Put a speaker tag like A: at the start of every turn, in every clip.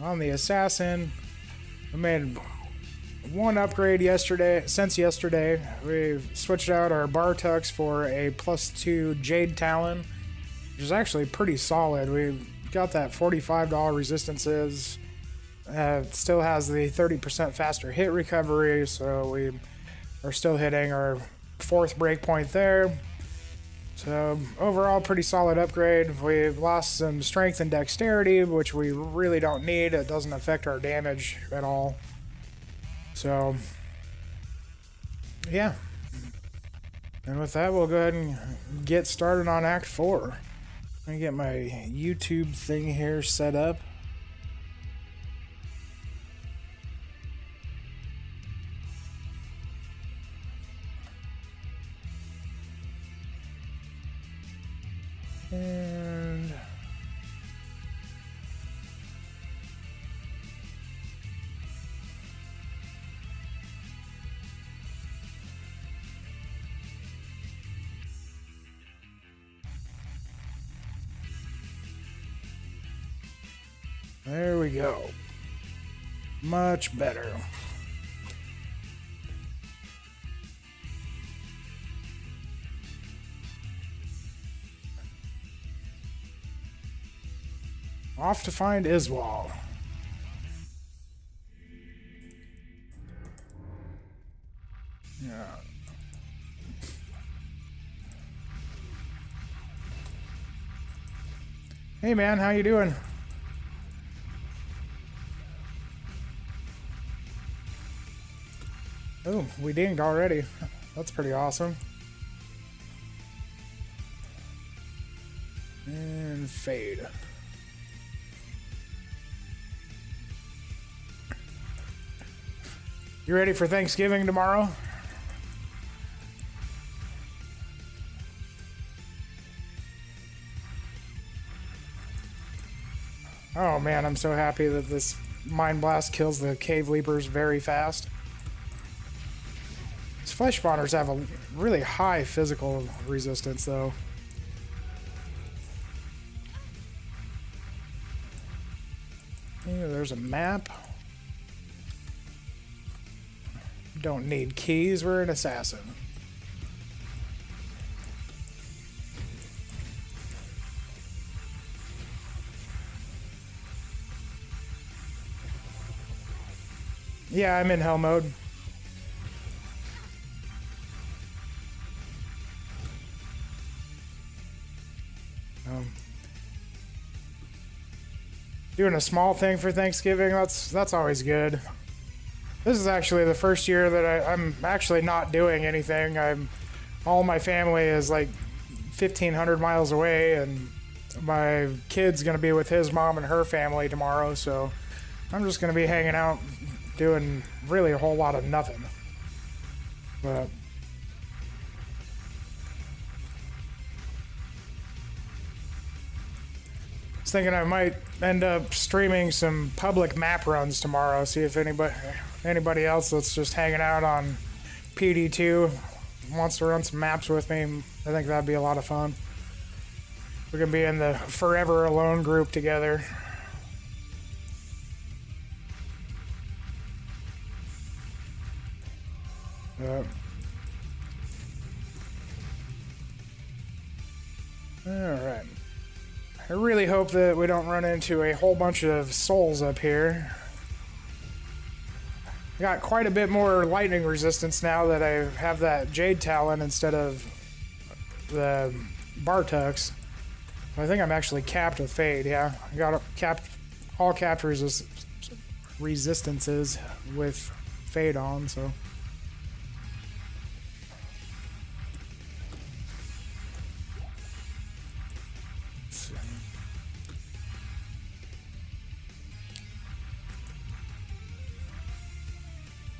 A: On the assassin, we made one upgrade yesterday. Since yesterday, we've switched out our bar tux for a +2 Jade Talon, which is actually pretty solid. We've got that $45 resistances. It still has the 30% faster hit recovery, so we are still hitting our 4th breakpoint there. So overall, pretty solid upgrade. We've lost some strength and dexterity, which we really don't need. It doesn't affect our damage at all. So, yeah. And with that, we'll go ahead and get started on Act 4. Let me get my YouTube thing here set up. And there we go. Much better. Off to find Iswal. Yeah. Hey man, how you doing? Oh, we dinged already. That's pretty awesome. And fade. You ready for Thanksgiving tomorrow? Oh man, I'm so happy that this Mind Blast kills the Cave Leapers very fast. These flesh spawners have a really high physical resistance though. Yeah, there's a map. Don't need keys, we're an assassin. Yeah, I'm in hell mode. Doing a small thing for Thanksgiving, that's always good. This is actually the first year that I'm actually not doing anything. All my family is like 1,500 miles away, and my kid's gonna be with his mom and her family tomorrow, so I'm just gonna be hanging out, doing really a whole lot of nothing. But I was thinking I might end up streaming some public map runs tomorrow, see if anybody else that's just hanging out on PD2 wants to run some maps with me. I think that'd be a lot of fun. We can be in the Forever Alone group together. Alright. I really hope that we don't run into a whole bunch of souls up here. I got quite a bit more lightning resistance now that I have that Jade Talon instead of the Bartux. I think I'm actually capped with Fade, yeah. I got all capped resistances with Fade on, so.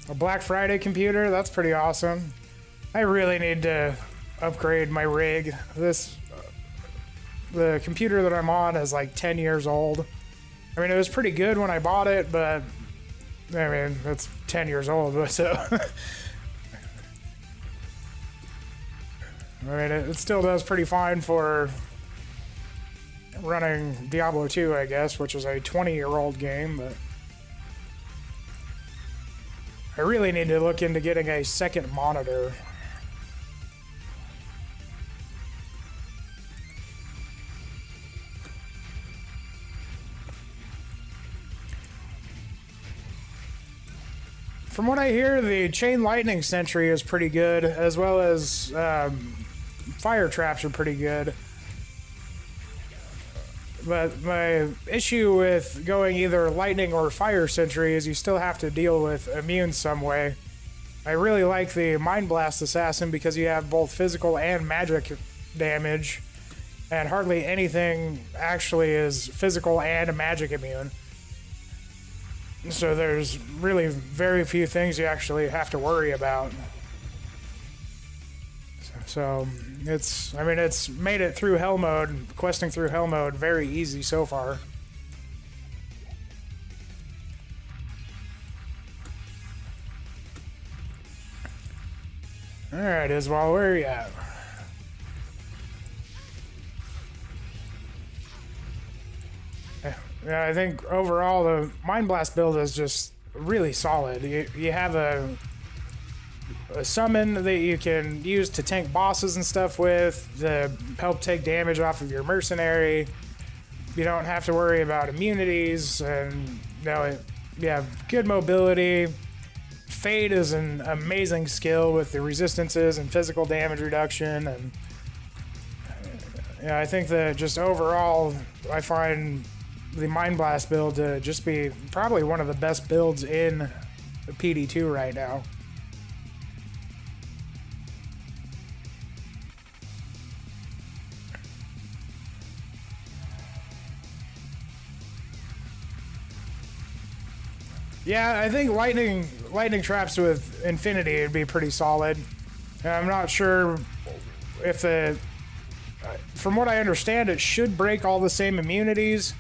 A: A Black Friday computer, that's pretty awesome. I really need to upgrade my rig. The computer that I'm on is like 10 years old. I mean, it was pretty good when I bought it, but I mean, it's 10 years old, but so I mean, it still does pretty fine for running Diablo 2, I guess, which is a 20-year-old game, but I really need to look into getting a second monitor. From what I hear, the Chain Lightning Sentry is pretty good, as well as fire traps are pretty good. But my issue with going either Lightning or Fire Sentry is you still have to deal with immune some way. I really like the Mind Blast Assassin because you have both physical and magic damage, and hardly anything actually is physical and magic immune. So there's really very few things you actually have to worry about. So it's made it through Hell mode, questing through Hell mode, very easy so far. Alright, Iswal, where are you at? Yeah, I think overall the Mind Blast build is just really solid. You have a summon that you can use to tank bosses and stuff with, to help take damage off of your mercenary. You don't have to worry about immunities, and you have good mobility. Fade is an amazing skill with the resistances and physical damage reduction, and I think that just overall I find the Mind Blast build to just be probably one of the best builds in PD2 right now. Yeah, I think lightning traps with Infinity would be pretty solid. I'm not sure if from what I understand, it should break all the same immunities.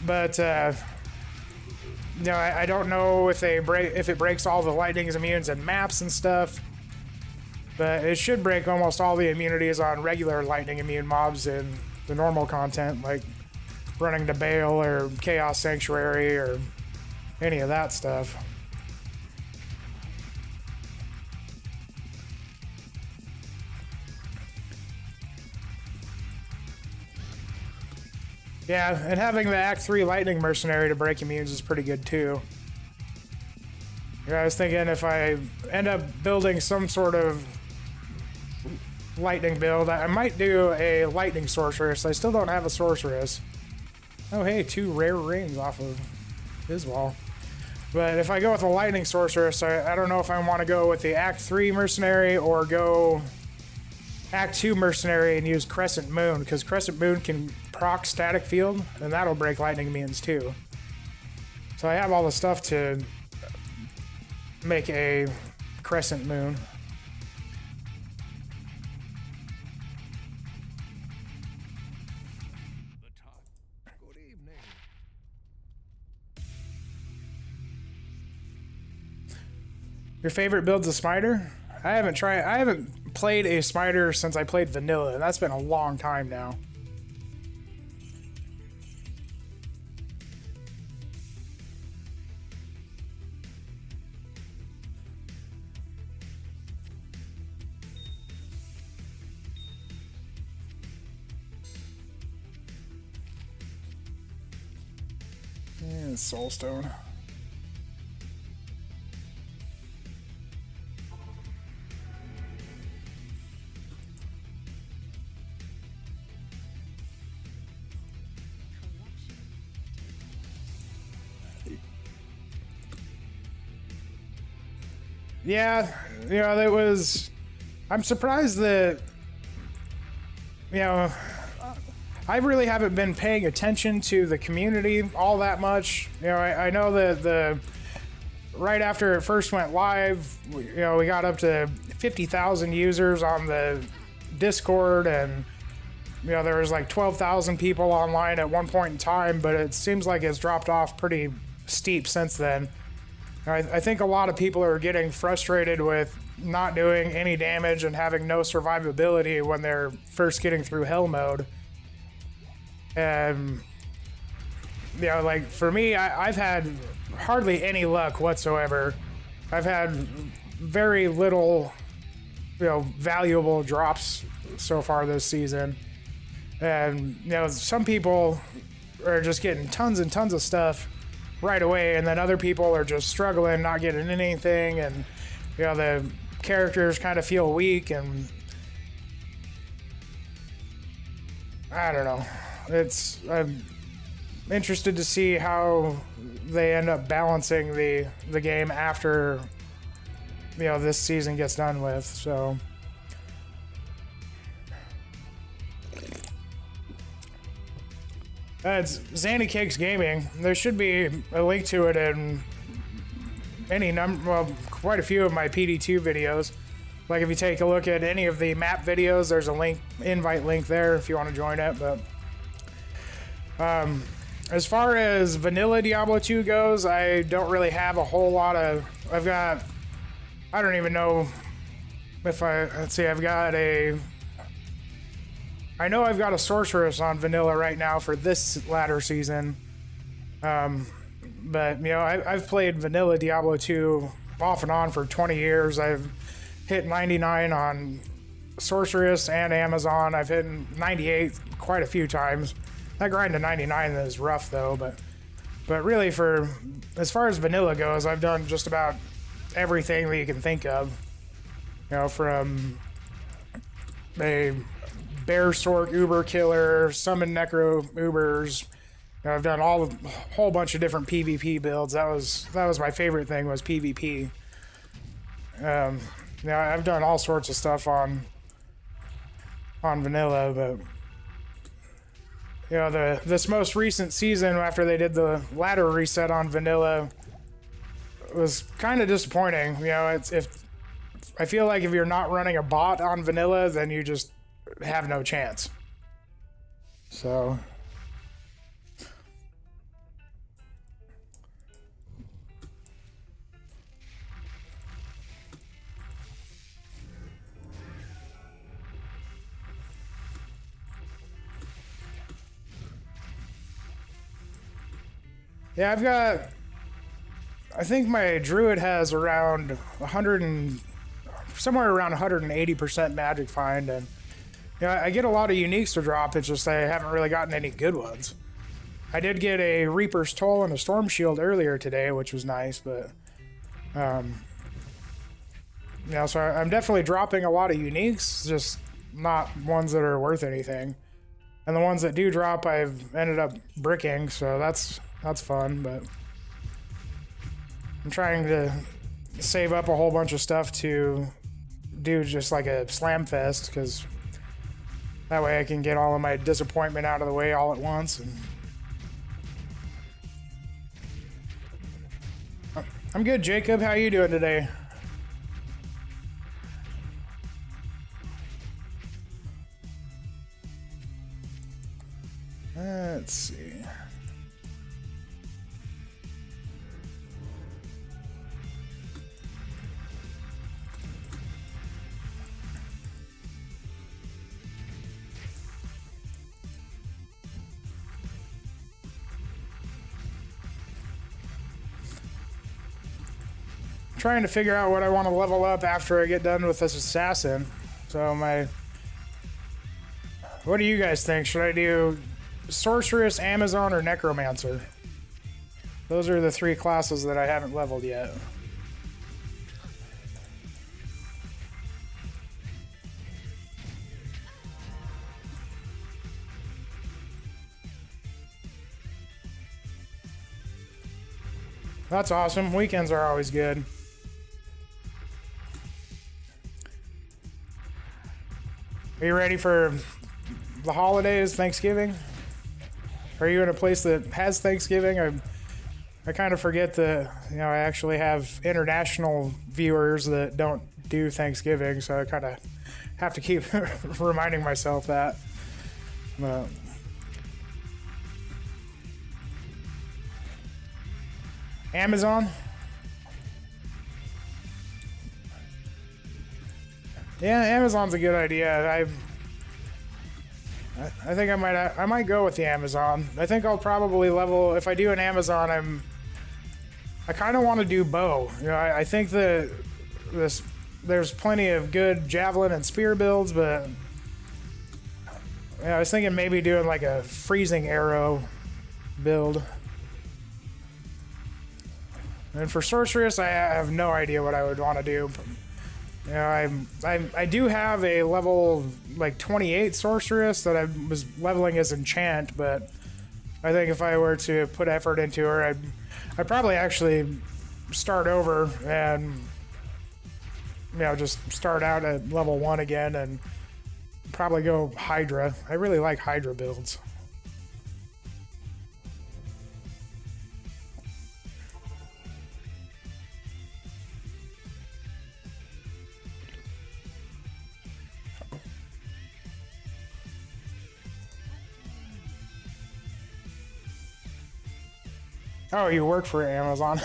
A: But I don't know if it breaks all the lightning's immunes and maps and stuff. But it should break almost all the immunities on regular lightning immune mobs in the normal content, like running to Bale or Chaos Sanctuary or any of that stuff. Yeah, and having the Act 3 Lightning Mercenary to break immunes is pretty good too. I was thinking if I end up building some sort of lightning build, I might do a Lightning Sorceress. I still don't have a Sorceress. Oh hey, 2 rare rings off of Iswal. But if I go with a Lightning Sorceress, I don't know if I want to go with the Act 3 Mercenary or go Act 2 Mercenary and use Crescent Moon, because Crescent Moon can proc Static Field, and that'll break lightning immunes too. So I have all the stuff to make a Crescent Moon.
B: Good evening.
A: Your favorite build's a Smiter? I haven't played a Smiter since I played Vanilla, and that's been a long time now. And Soulstone. Yeah, that was... I'm surprised that, I really haven't been paying attention to the community all that much. I know that right after it first went live, we got up to 50,000 users on the Discord, and there was like 12,000 people online at one point in time, but it seems like it's dropped off pretty steep since then. I think a lot of people are getting frustrated with not doing any damage and having no survivability when they're first getting through Hell mode. And you know, like for me, I've had hardly any luck whatsoever. I've had very little, you know, valuable drops so far this season. And you know, some people are just getting tons and tons of stuff right away, and then other people are just struggling, not getting anything, and you know, the characters kind of feel weak, and I don't know. I'm interested to see how they end up balancing the game after, you know, this season gets done with. So it's Zanny Cakes Gaming. There should be a link to it in quite a few of my PD2 videos. Like if you take a look at any of the map videos, there's a invite link there if you want to join it. But as far as vanilla Diablo 2 goes, I don't really have a whole lot of. I don't even know if I know I've got a sorceress on vanilla right now for this latter season. But you know, I've played vanilla Diablo 2 off and on for 20 years. I've hit 99 on sorceress and Amazon. I've hit 98 quite a few times. That grind to 99 is rough though, but really as far as vanilla goes, I've done just about everything that you can think of. You know, from a bear sork uber killer, summon necro ubers. You know, I've done a whole bunch of different PvP builds. That was my favorite thing, was PvP. You know, I've done all sorts of stuff on vanilla, but you know, this most recent season after they did the ladder reset on vanilla was kind of disappointing. You know, I feel like if you're not running a bot on vanilla, then you just have no chance. So yeah, I think my druid has around 100 and somewhere around 180% magic find, and you know, I get a lot of uniques to drop. It's just I haven't really gotten any good ones. I did get a Reaper's Toll and a Storm Shield earlier today, which was nice, but you know, so I'm definitely dropping a lot of uniques, just not ones that are worth anything. And the ones that do drop, I've ended up bricking, so that's fun, but I'm trying to save up a whole bunch of stuff to do just like a slam fest, because that way I can get all of my disappointment out of the way all at once. And I'm good, Jacob. How you doing today? Let's see. Trying to figure out what I want to level up after I get done with this assassin. So what do you guys think? Should I do sorceress, Amazon, or necromancer? Those are the three classes that I haven't leveled yet. That's awesome. Weekends are always good. Are you ready for the holidays, Thanksgiving? Are you in a place that has Thanksgiving? I kind of forget that, you know, I actually have international viewers that don't do Thanksgiving, so I kind of have to keep reminding myself that. But Amazon? Yeah, Amazon's a good idea. I think I might go with the Amazon. I think I'll probably level if I do an Amazon. I kind of want to do bow. You know, I think that there's plenty of good javelin and spear builds, but yeah, I was thinking maybe doing like a freezing arrow build. And for sorceress, I have no idea what I would want to do. You know, I do have a level like 28 sorceress that I was leveling as enchant, but I think if I were to put effort into her, I'd probably actually start over and, you know, just start out at level 1 again and probably go Hydra. I really like Hydra builds. Oh, you work for Amazon.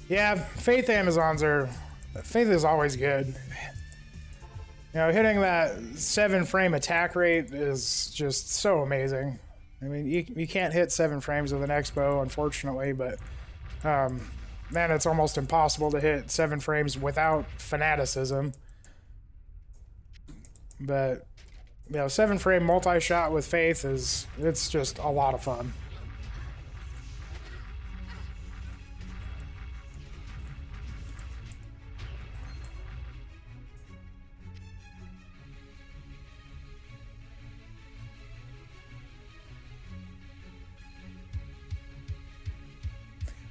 A: Yeah, Faith is always good. You know, hitting that 7-frame attack rate is just so amazing. I mean, you can't hit 7 frames with an X-bow, unfortunately, but man, it's almost impossible to hit 7 frames without fanaticism. But, you know, 7-frame multi-shot with Faith it's just a lot of fun.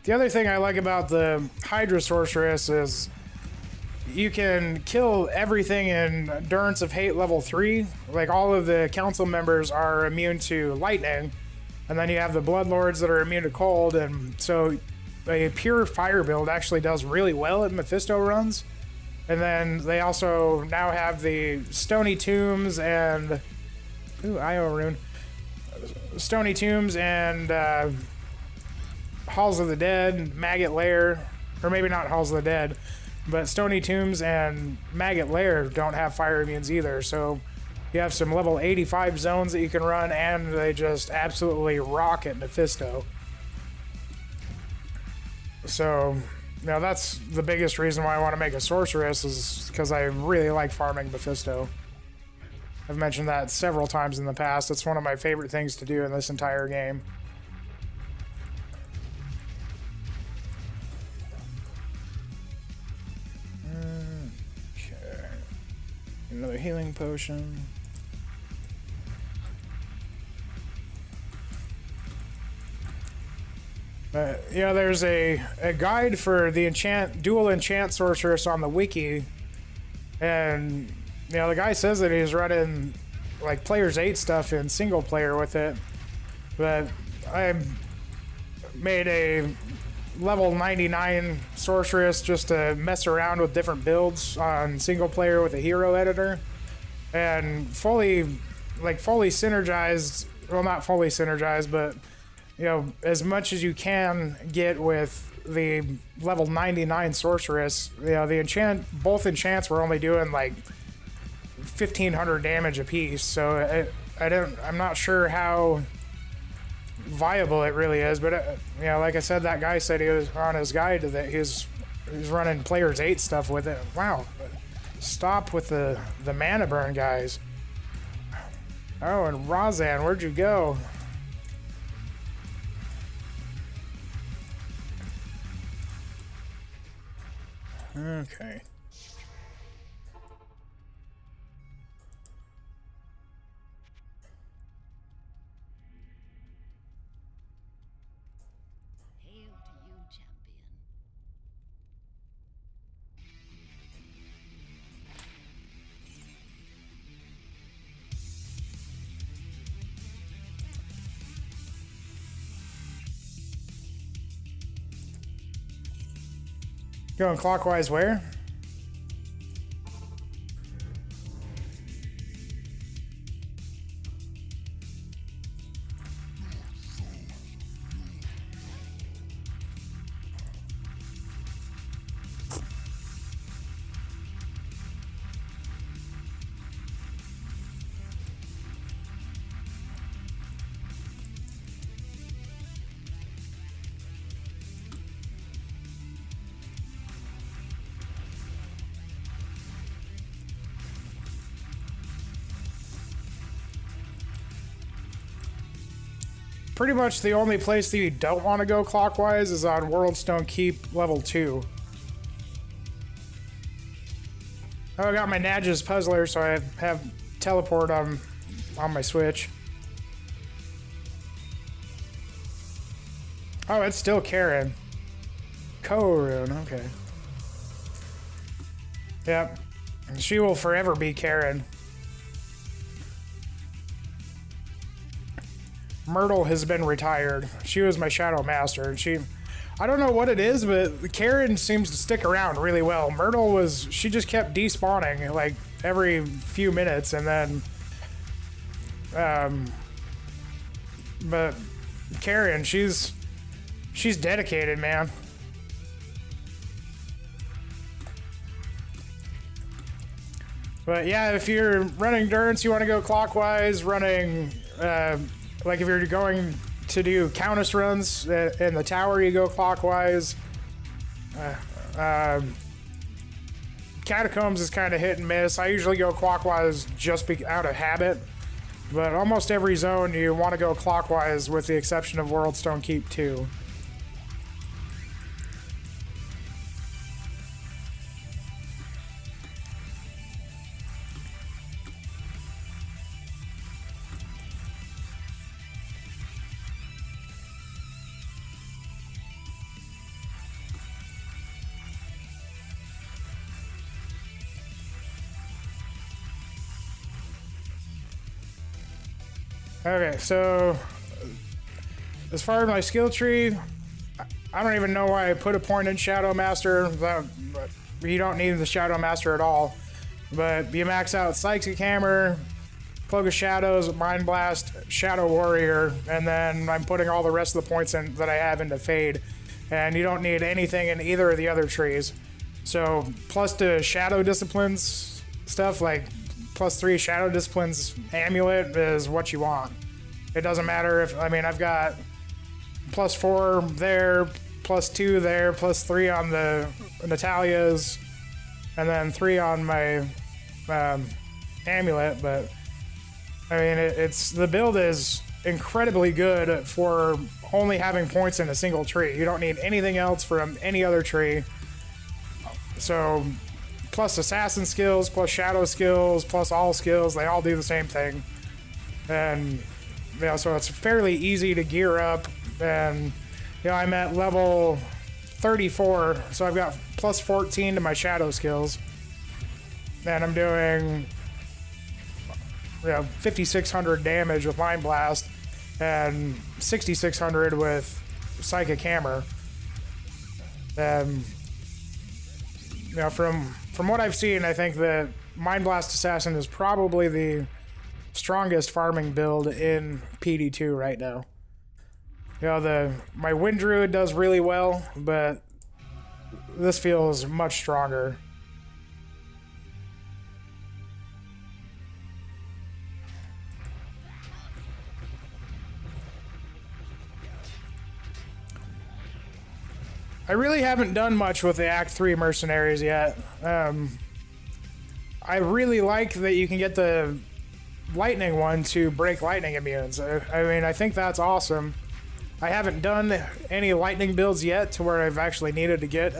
A: The other thing I like about the Hydra Sorceress is you can kill everything in Endurance of Hate level 3. Like, all of the council members are immune to lightning, and then you have the Bloodlords that are immune to cold, and so a pure fire build actually does really well at Mephisto runs. And then they also now have the Stony Tombs and... Ooh, Io Rune. Stony Tombs and... Halls of the Dead, Maggot Lair, or maybe not Halls of the Dead, but Stony Tombs and Maggot Lair don't have fire immunes either, so you have some level 85 zones that you can run, and they just absolutely rock at Mephisto. So, you know, that's the biggest reason why I want to make a sorceress, is because I really like farming Mephisto. I've mentioned that several times in the past. It's one of my favorite things to do in this entire game. Another healing potion. Yeah, there's a guide for the dual enchant sorceress on the wiki, and you know, the guy says that he's running like Players 8 stuff in single player with it, but I made a level 99 sorceress just to mess around with different builds on single player with a hero editor, and fully synergized, well, not fully synergized, but you know, as much as you can get with the level 99 sorceress. You know, both enchants were only doing like 1,500 damage apiece, so I'm not sure how viable it really is, but you know, like I said, that guy said he was on his guide that he's running Players 8 stuff with it. Wow, stop with the mana burn, guys. Oh, and Razan, where'd you go? Okay.
C: Hail to you, champion.
A: Going clockwise where? pretty much the only place that you don't want to go clockwise is on Worldstone Keep level 2. Oh, I got my Nadja's Puzzler, so I have teleport on my Switch. Oh, it's still Karen. Korun, okay. Yep. She will forever be Karen. Myrtle has been retired. She was my Shadow Master. I don't know what it is, but Karen seems to stick around really well. Myrtle she just kept despawning like every few minutes, and then, but Karen, she's dedicated, man. But yeah, if you're running endurance, you want to go clockwise. Running, like if you're going to do Countess runs in the tower, you go clockwise. Catacombs is kind of hit and miss. I usually go clockwise just out of habit. But almost every zone you want to go clockwise with the exception of Worldstone Keep 2. Okay, so as far as my skill tree, I don't even know why I put a point in Shadow Master. You don't need the Shadow Master at all. But you max out Psychic Hammer, Cloak of Shadows, Mind Blast, Shadow Warrior, and then I'm putting all the rest of the points in that I have into Fade. And you don't need anything in either of the other trees. So plus the Shadow Disciplines stuff, like +3 Shadow Disciplines Amulet is what you want. It doesn't matter if, I've got +4 there, +2 there, +3 on the Natalia's, and then 3 on my Amulet, but it's the build is incredibly good for only having points in a single tree. You don't need anything else from any other tree. So plus assassin skills, plus shadow skills, plus all skills, they all do the same thing. And so it's fairly easy to gear up. And I'm at level 34, so I've got +14 to my shadow skills. And I'm doing 5,600 damage with Mind Blast and 6,600 with Psychic Hammer. And from what I've seen, I think that Mind Blast Assassin is probably the strongest farming build in PD2 right now. My Wind Druid does really well, but this feels much stronger. I really haven't done much with the Act 3 mercenaries yet. I really like that you can get the lightning one to break lightning immunes. I think that's awesome. I haven't done any lightning builds yet to where I've actually needed to get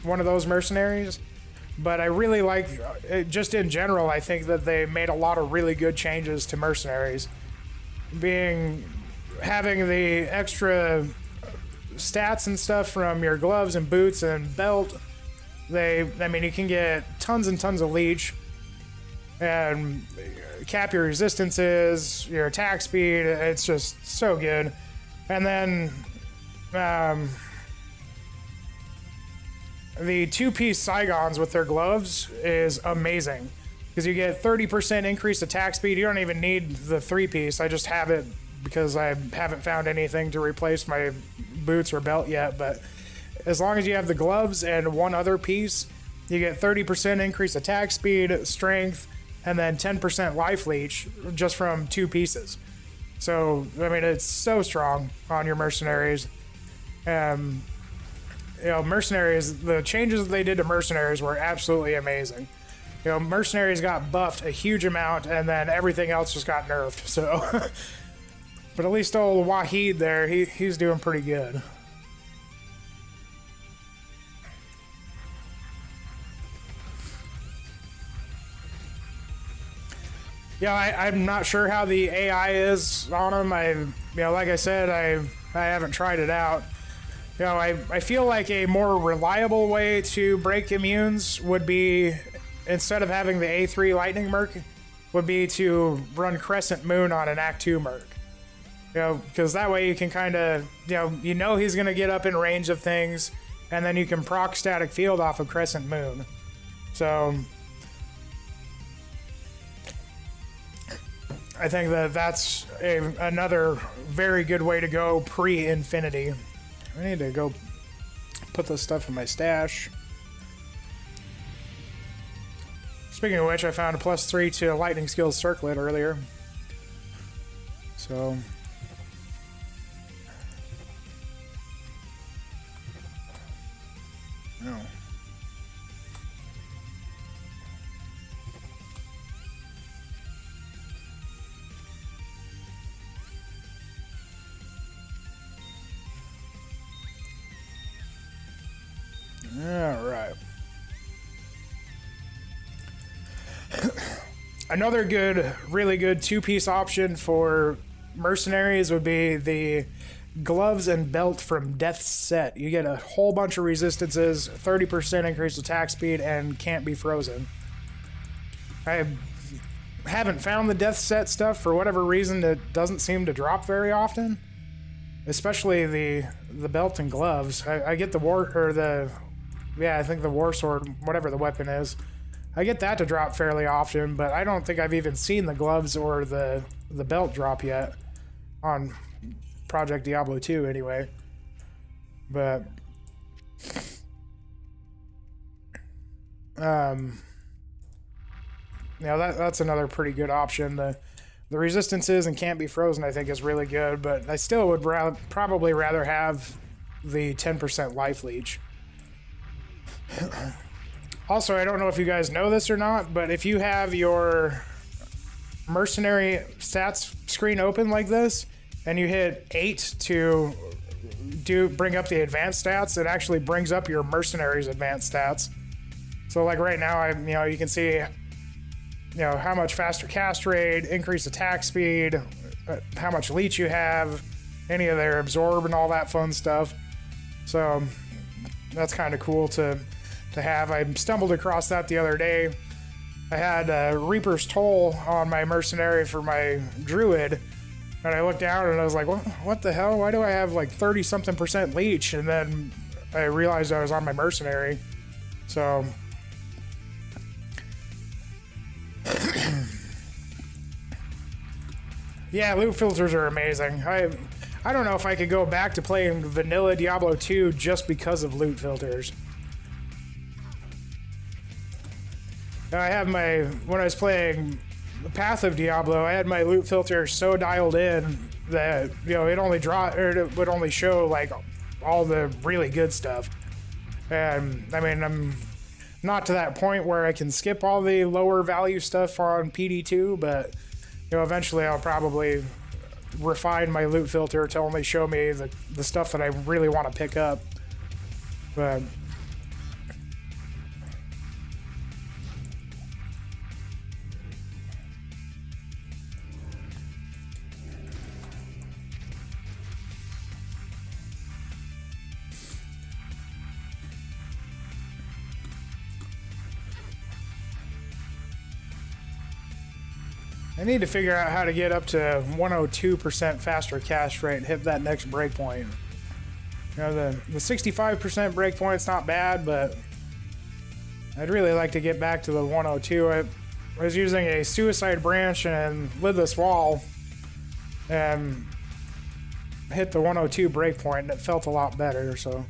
A: one of those mercenaries. But I really like, just in general, I think that they made a lot of really good changes to mercenaries. Having the extra stats and stuff from your gloves and boots and belt. You can get tons and tons of leech and cap your resistances, your attack speed. It's just so good. And then the 2-piece Saigons with their gloves is amazing because you get 30% increased attack speed. You don't even need the 3-piece. I just have it because I haven't found anything to replace my boots or belt yet, but as long as you have the gloves and one other piece, you get 30% increased attack speed, strength, and then 10% life leech just from 2 pieces. So, it's so strong on your mercenaries. Mercenaries, the changes that they did to mercenaries were absolutely amazing. Mercenaries got buffed a huge amount, and then everything else just got nerfed. So, But at least old Wahid there, he's doing pretty good. Yeah, I'm not sure how the AI is on him. Like I said, I haven't tried it out. I feel like a more reliable way to break immunes would be, instead of having the A3 Lightning Merc, would be to run Crescent Moon on an Act 2 Merc. Because that way you can kind of, he's going to get up in range of things, and then you can proc Static Field off of Crescent Moon. So I think that's another very good way to go pre-Infinity. I need to go put this stuff in my stash. Speaking of which, I found a +3 to Lightning Skills Circlet earlier. So no. All right. Another really good two-piece option for mercenaries would be the gloves and belt from Death's Set. You get a whole bunch of resistances, 30% increased attack speed, and can't be frozen. I haven't found the Death's Set stuff for whatever reason. It doesn't seem to drop very often, especially the belt and gloves. I get I think the war sword, whatever the weapon is, I get that to drop fairly often, but I don't think I've even seen the gloves or the belt drop yet on Project Diablo 2 anyway. But that's another pretty good option. The resistances and can't be frozen I think is really good, but I still would probably rather have the 10% life leech. Also, I don't know if you guys know this or not, but if you have your mercenary stats screen open like this, and you hit 8 to bring up the advanced stats, it actually brings up your mercenaries advanced stats. So like right now, you can see, how much faster cast rate, increased attack speed, how much leech you have, any of their absorb and all that fun stuff. So that's kind of cool to have. I stumbled across that the other day. I had Reaper's Toll on my mercenary for my druid, and I looked down and I was like, what the hell? Why do I have like 30-something% leech? And then I realized I was on my mercenary. So yeah, loot filters are amazing. I don't know if I could go back to playing vanilla Diablo 2 just because of loot filters. I have when I was playing Path of Diablo, I had my loot filter so dialed in that, it would only show like all the really good stuff. And I'm not to that point where I can skip all the lower value stuff on PD2, but eventually I'll probably refine my loot filter to only show me the stuff that I really want to pick up. But I need to figure out how to get up to 102% faster cast rate and hit that next breakpoint. The 65% breakpoint's not bad, but I'd really like to get back to the 102. I was using a Suicide Branch and Lidless Wall and hit the 102 breakpoint, and it felt a lot better, so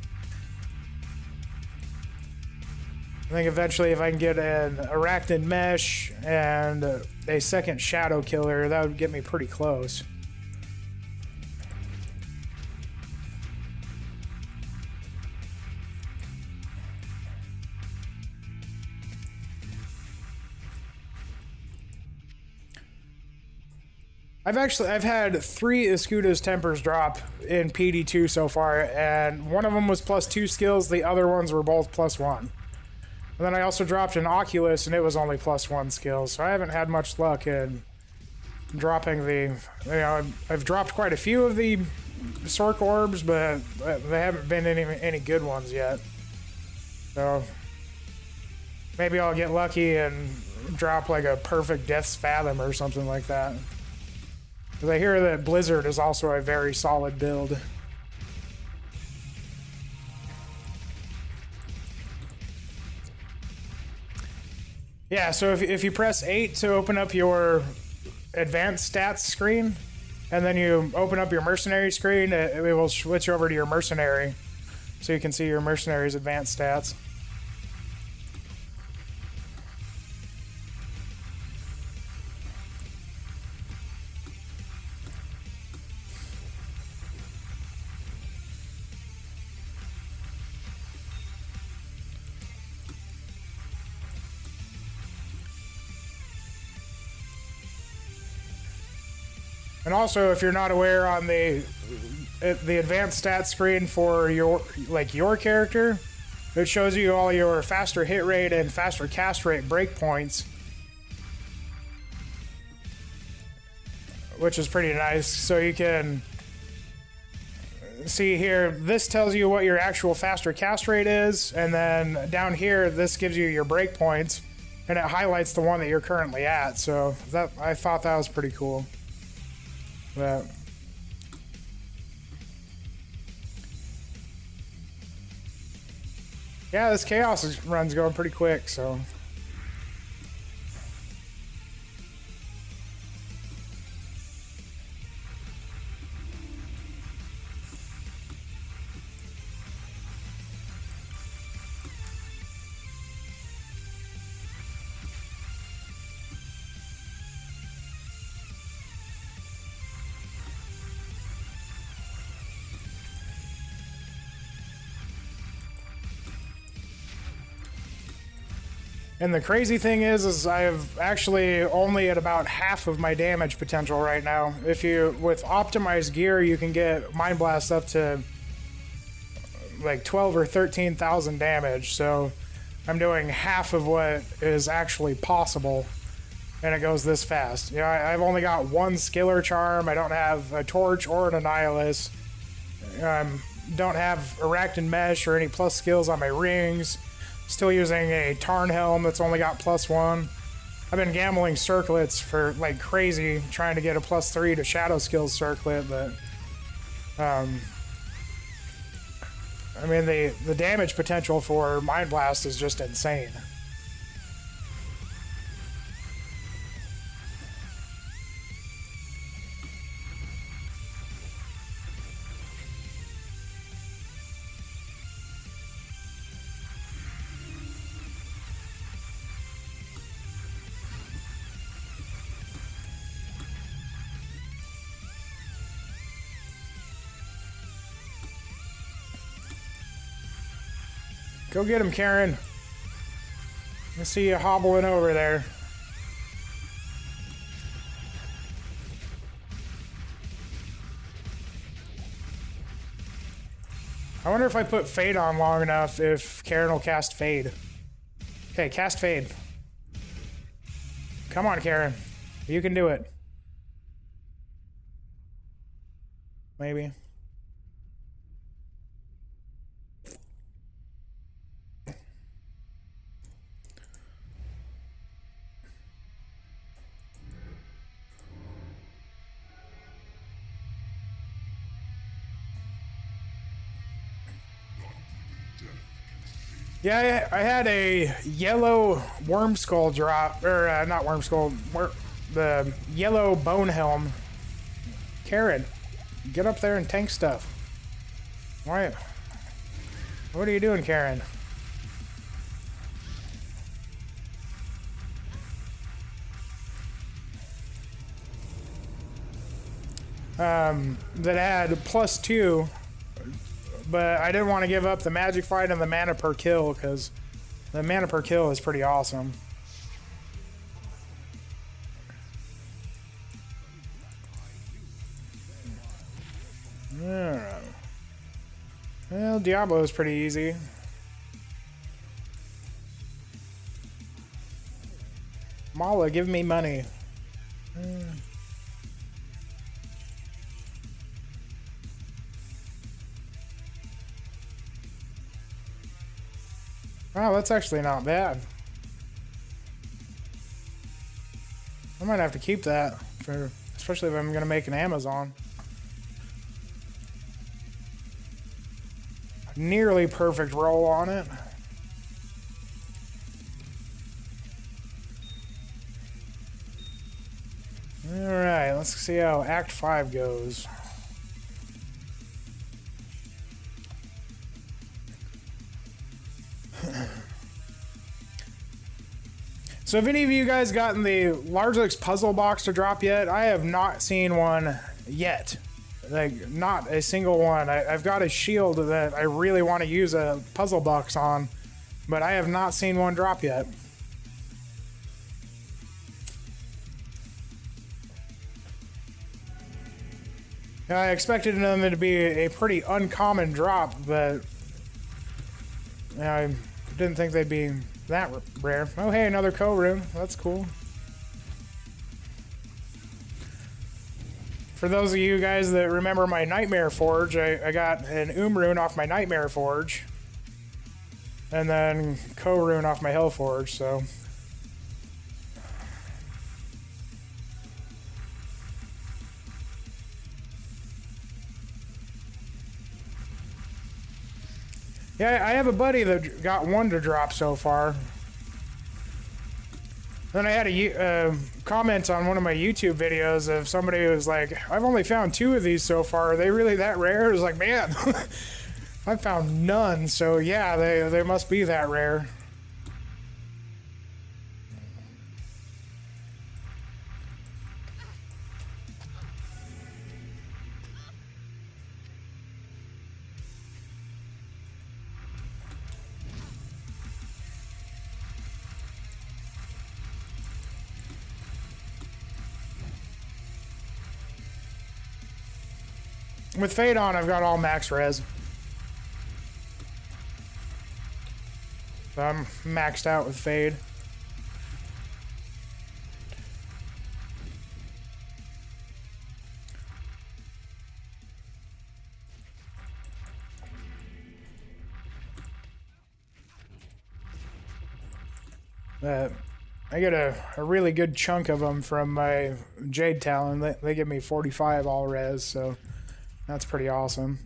A: I think eventually if I can get an Arachnid Mesh and a second Shadow Killer, that would get me pretty close. I've had 3 Escuda's Tempers drop in PD2 so far, and one of them was +2 skills, the other ones were both +1. And then I also dropped an Oculus, and it was only +1 skills, so I haven't had much luck in dropping the... You know, I've dropped quite a few of the Sorc Orbs, but they haven't been any good ones yet. So maybe I'll get lucky and drop like a perfect Death's Fathom or something like that. Because I hear that Blizzard is also a very solid build. Yeah, so if you press 8 to open up your advanced stats screen, and then you open up your mercenary screen, it will switch over to your mercenary, so you can see your mercenary's advanced stats. And also, if you're not aware, on the advanced stats screen for your character, it shows you all your faster hit rate and faster cast rate breakpoints, which is pretty nice. So you can see here, this tells you what your actual faster cast rate is, and then down here, this gives you your breakpoints, and it highlights the one that you're currently at. So I thought that was pretty cool. But yeah, this chaos run's going pretty quick, so. And the crazy thing is I've actually only at about half of my damage potential right now. With optimized gear, you can get Mind Blast up to like 12 or 13,000 damage. So I'm doing half of what is actually possible, and it goes this fast. You know, I've only got 1 Skiller Charm. I don't have a Torch or an Annihilus. Don't have Arachnid Mesh or any plus skills on my rings. Still using a Tarn Helm that's only got +1. I've been gambling circlets for like crazy, trying to get a +3 to Shadow Skills circlet, but I mean the damage potential for Mind Blast is just insane. Go get him, Karen. I see you hobbling over there. I wonder if I put Fade on long enough if Karen will cast Fade. Okay, cast Fade. Come on, Karen. You can do it. Maybe. Yeah, I had a yellow Worm Skull drop, or not Worm Skull, the yellow Bone Helm. Karen, get up there and tank stuff. Why? What are you doing, Karen? That had +2. But I didn't want to give up the magic fight and the mana per kill, because the mana per kill is pretty awesome. Well, Diablo is pretty easy. Mala, give me money. Wow, that's actually not bad. I might have to keep that, especially if I'm going to make an Amazon. Nearly perfect roll on it. Alright, let's see how Act 5 goes. So if any of you guys gotten the Large Lix puzzle box to drop yet, I have not seen one yet. Like, not a single one. I've got a shield that I really want to use a puzzle box on, but I have not seen one drop yet. I expected them to be a pretty uncommon drop, but I didn't think they'd be that rare. Oh, hey, another co-room. That's cool. For those of you guys that remember my Nightmare Forge, I got an rune off my Nightmare Forge, and then co-rune off my Hell Forge, so... Yeah, I have a buddy that got one to drop so far. Then I had a comment on one of my YouTube videos of somebody who was like, I've only found 2 of these so far. Are they really that rare? It was like, man, I found none. So yeah, they must be that rare. With Fade on, I've got all max res. So I'm maxed out with Fade. I get a really good chunk of them from my Jade Talon. They give me 45 all res, so that's pretty awesome.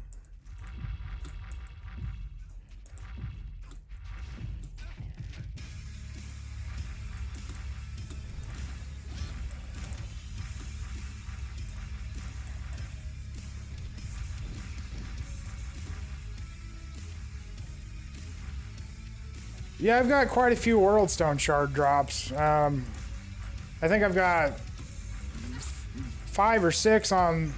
A: Yeah, I've got quite a few World Stone Shard drops. I think I've got 5 or 6 on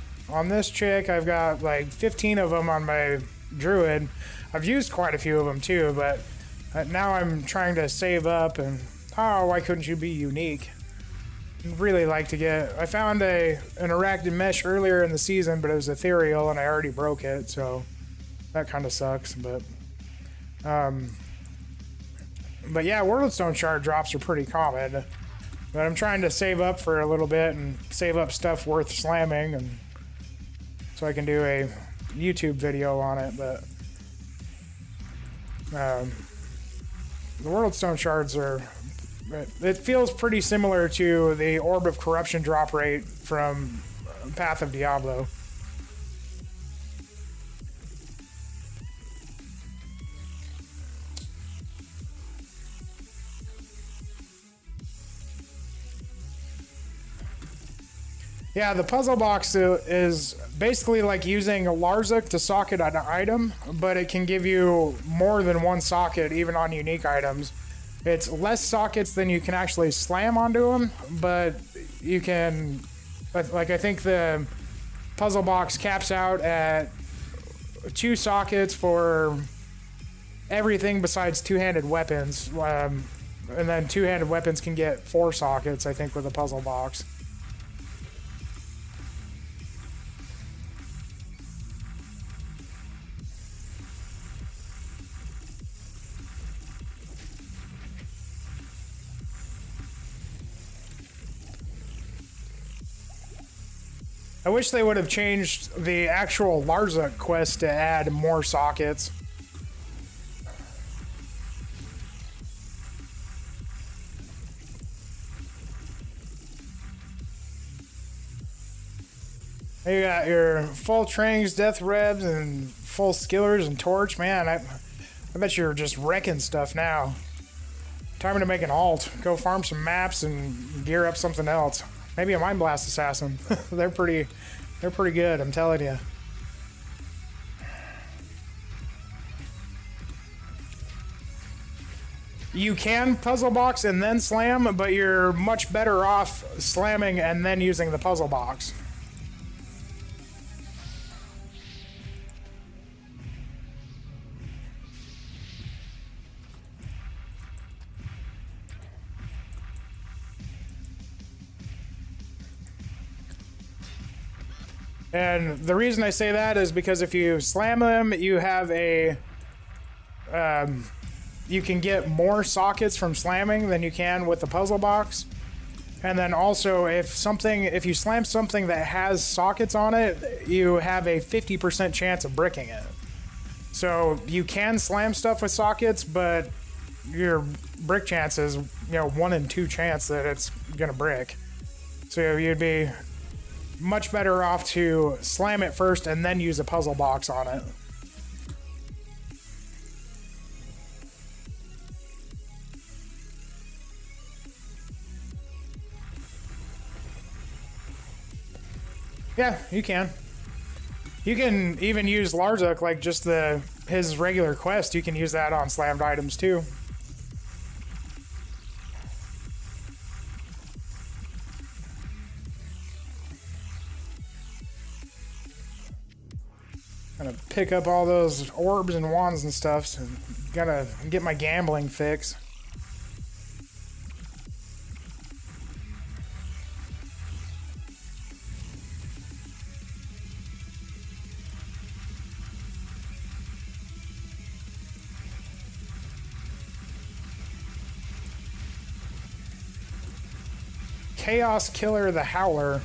A: this chick. I've got like 15 of them on my Druid. I've used quite a few of them too, but now I'm trying to save up and why couldn't you be unique? I'd really like to get... I found an Arachnid Mesh earlier in the season, but it was ethereal and I already broke it, so that kind of sucks, but yeah, World Stone Shard drops are pretty common. But I'm trying to save up for a little bit and save up stuff worth slamming, and so I can do a YouTube video on it. But the World Stone Shards are... It feels pretty similar to the Orb of Corruption drop rate from Path of Diablo. Yeah, the puzzle box is basically like using a Larzik to socket an item, but it can give you more than one socket even on unique items. It's less sockets than you can actually slam onto them, but you can... Like, I think the puzzle box caps out at 2 sockets for everything besides two-handed weapons. And then two-handed weapons can get 4 sockets, I think, with a puzzle box. I wish they would have changed the actual Larza quest to add more sockets. You got your full Trangs, Death Rebs, and full Skillers and Torch. Man, I bet you're just wrecking stuff now. Time to make an alt. Go farm some maps and gear up something else. Maybe a Mind Blast Assassin. They're pretty good, I'm telling you. You can puzzle box and then slam, but you're much better off slamming and then using the puzzle box. And the reason I say that is because if you slam them, you have a... you can get more sockets from slamming than you can with the puzzle box. And then also, if you slam something that has sockets on it, you have a 50% chance of bricking it. So you can slam stuff with sockets, but your brick chance is, 1 in 2 chance that it's gonna brick. So you'd be much better off to slam it first and then use a puzzle box on it. Yeah, you can. You can even use Larzuk, like just his regular quest. You can use that on slammed items too. Gonna pick up all those orbs and wands and stuff. So gotta get my gambling fix. Chaos Killer the Howler.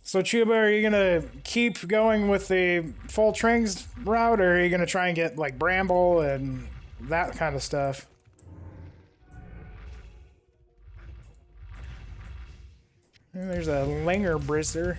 A: So Chuba, are you gonna keep going with the full Trings route, or are you gonna try and get like Bramble and that kind of stuff? And there's a Langer Brister.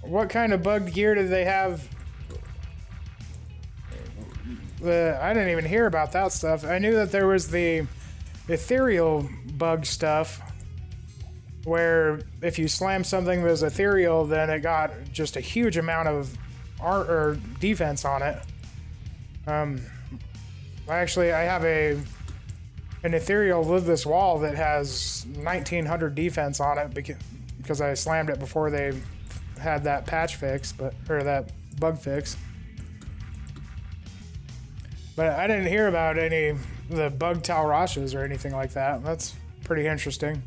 A: What kind of bugged gear did they have? I didn't even hear about that stuff. I knew that there was the ethereal bug stuff, where if you slam something that was ethereal, then it got just a huge amount of art or defense on it. I have an ethereal Lidless Wall that has 1900 defense on it because I slammed it before they had that patch fix, or that bug fix. But I didn't hear about the bug Talrashas or anything like that. That's pretty interesting.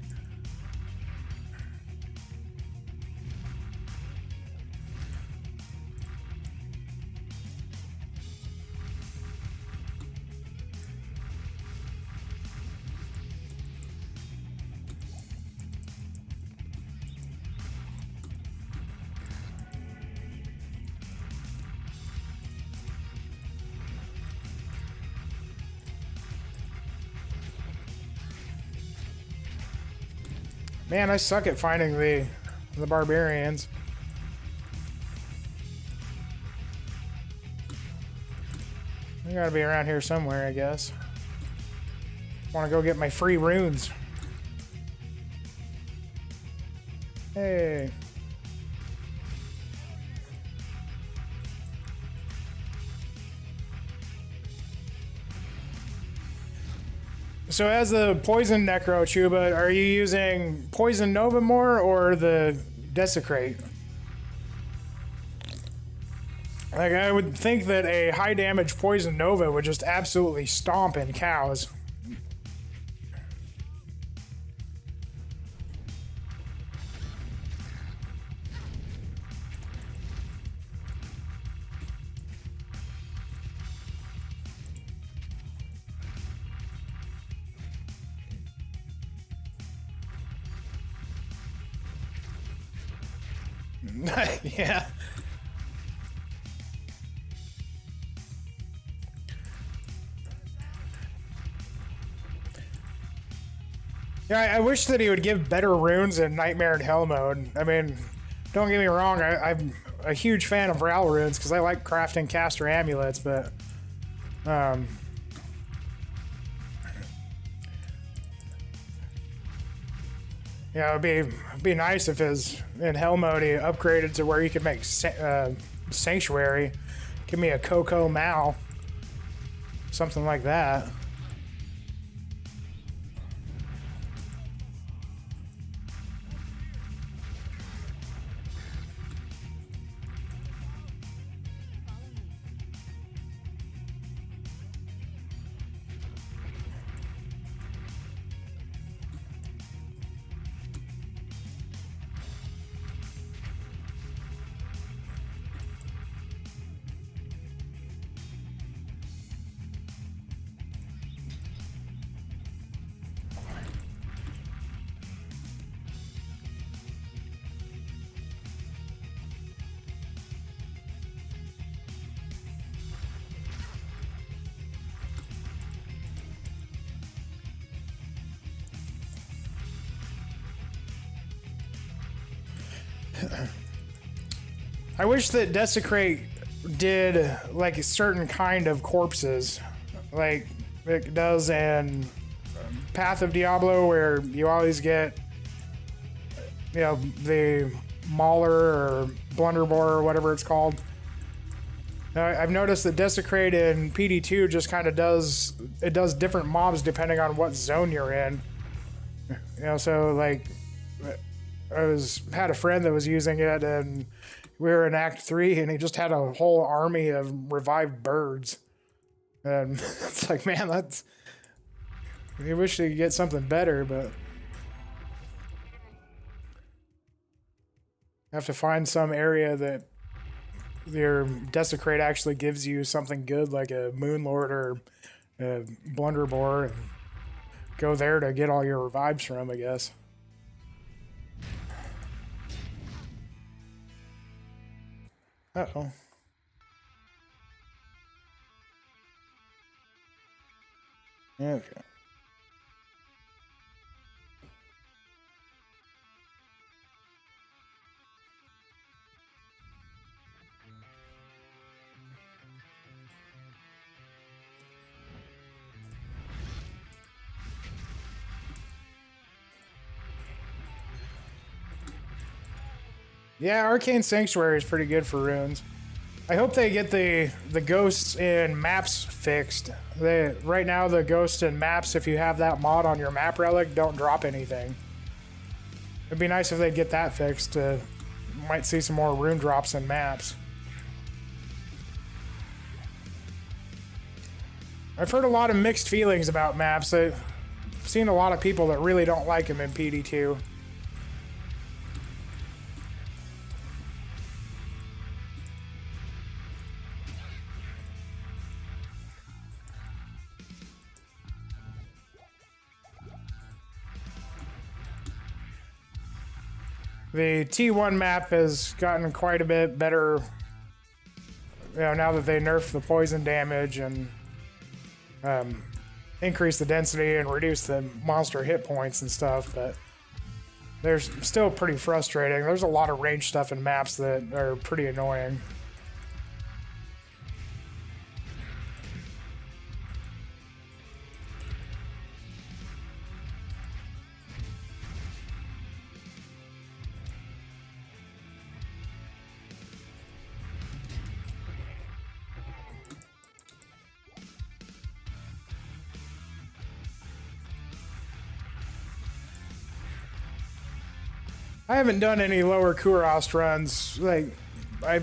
A: Man, I suck at finding the barbarians. They gotta be around here somewhere, I guess. Want to go get my free runes. Hey. So as the poison necro Chuba, are you using poison nova more or the desecrate? Like I would think that a high damage poison nova would just absolutely stomp in cows. Yeah. Yeah, I wish that he would give better runes in Nightmare in Hell mode. I mean, don't get me wrong, I'm a huge fan of Ral runes because I like crafting caster amulets, but yeah, it'd be nice if his in Hell mode he upgraded to where he could make Sanctuary. Give me a Coco Mal, something like that. I wish that Desecrate did like a certain kind of corpses, like it does in Path of Diablo, where you always get, the Mauler or Blunderbore or whatever it's called. Now, I've noticed that Desecrate in PD2 just kind of does different mobs depending on what zone you're in. So like had a friend that was using it, and we were in Act 3, and he just had a whole army of revived birds. And it's like, man, I wish they could get something better, but have to find some area that your Desecrate actually gives you something good, like a Moonlord or a Blunderbore, and go there to get all your revives from, I guess. Uh-oh. Okay. Yeah, Arcane Sanctuary is pretty good for runes. I hope they get the ghosts in maps fixed. Right now the ghosts in maps, if you have that mod on your map relic, don't drop anything. It'd be nice if they get that fixed. Might see some more rune drops in maps. I've heard a lot of mixed feelings about maps. I've seen a lot of people that really don't like them in PD2. The T1 map has gotten quite a bit better, now that they nerfed the poison damage and increased the density and reduced the monster hit points and stuff, but there's still pretty frustrating. There's a lot of range stuff in maps that are pretty annoying. I haven't done any lower Kurost runs. Like, I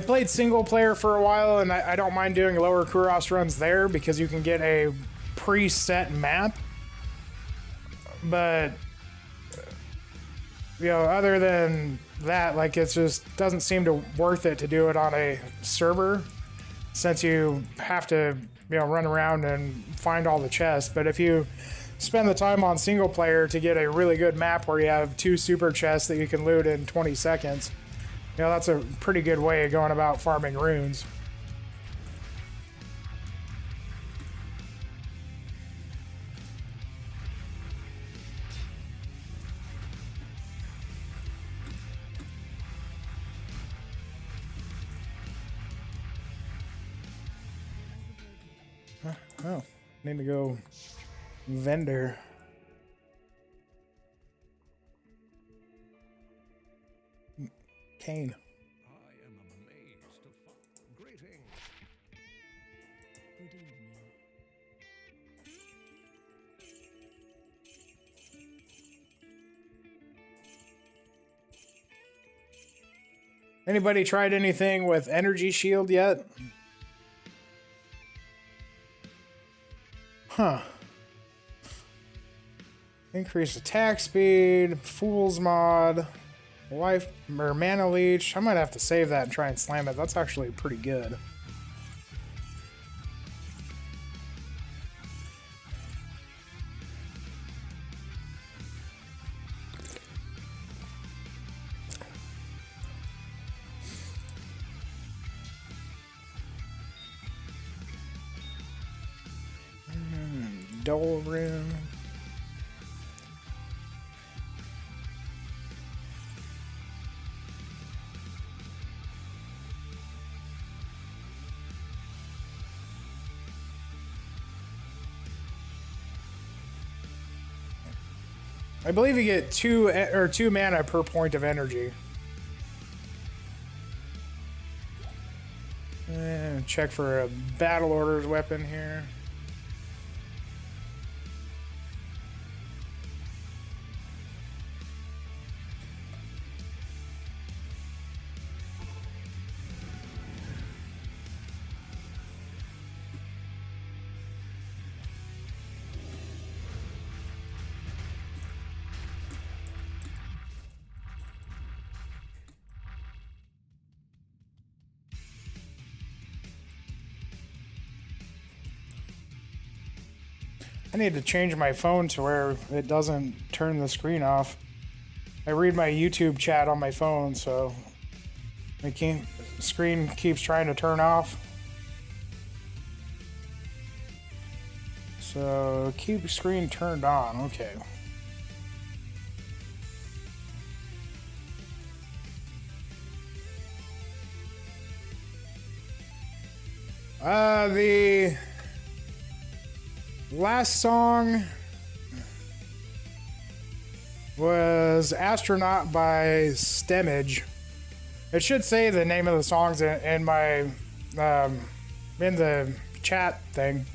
A: played single player for a while, and I don't mind doing lower Kurost runs there because you can get a preset map. But, you know, other than that, like, it just doesn't seem to worth it to do it on a server, since you have to, you know, run around and find all the chests. But if you spend the time on single player to get a really good map where you have 2 super chests that you can loot in 20 seconds, you know, that's a pretty good way of going about farming runes. Oh, need to go vendor. Kane.
B: I am amazed to find. Greetings.
C: Good evening.
A: Anybody tried anything with energy shield yet? Huh. Increase attack speed, Fool's Mod, life or mana leech. I might have to save that and try and slam it. That's actually pretty good. Dull rune. I believe you get two mana per point of energy. And check for a battle orders weapon here. I need to change my phone to where it doesn't turn the screen off. I read my YouTube chat on my phone, so the screen keeps trying to turn off. So keep screen turned on. Okay. The last song was Astronaut by Stemmage. It should say the name of the songs in my in the chat thing.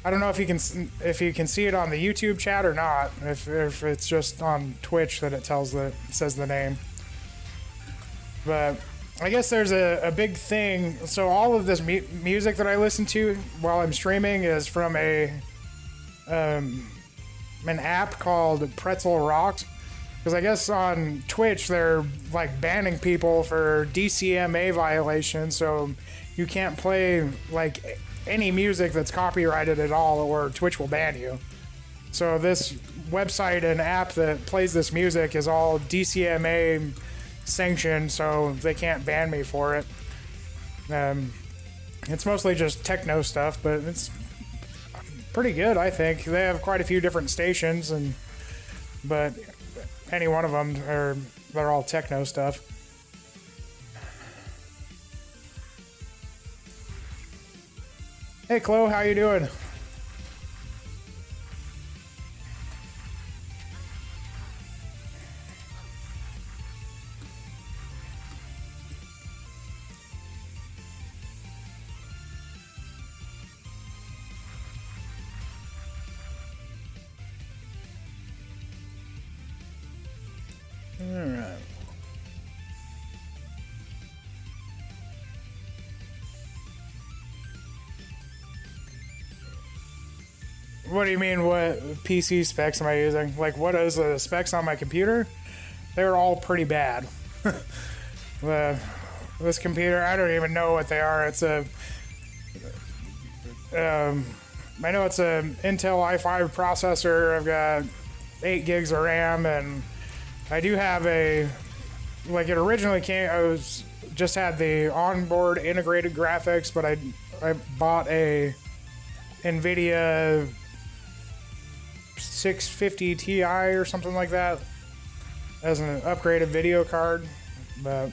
A: I don't know if you can see it on the YouTube chat or not. If it's just on Twitch that it says the name. But I guess there's a big thing. So all of this music that I listen to while I'm streaming is from an app called Pretzel Rocks. Because I guess on Twitch they're like banning people for DCMA violations, so you can't play like any music that's copyrighted at all, or Twitch will ban you. So this website and app that plays this music is all DCMA sanctioned, so they can't ban me for it. It's mostly just techno stuff, but it's pretty good, I think. They have quite a few different stations, but any one of them they're all techno stuff. Hey Chloe, how you doing? Alright. What do you mean, what PC specs am I using? Like, what is the specs on my computer? They're all pretty bad. This computer, I don't even know what they are. It's a... I know it's an Intel i5 processor. I've got 8 gigs of RAM, and I do have a... Like, it originally came... just had the onboard integrated graphics, but I bought a NVIDIA 650 Ti or something like that as an upgraded video card, but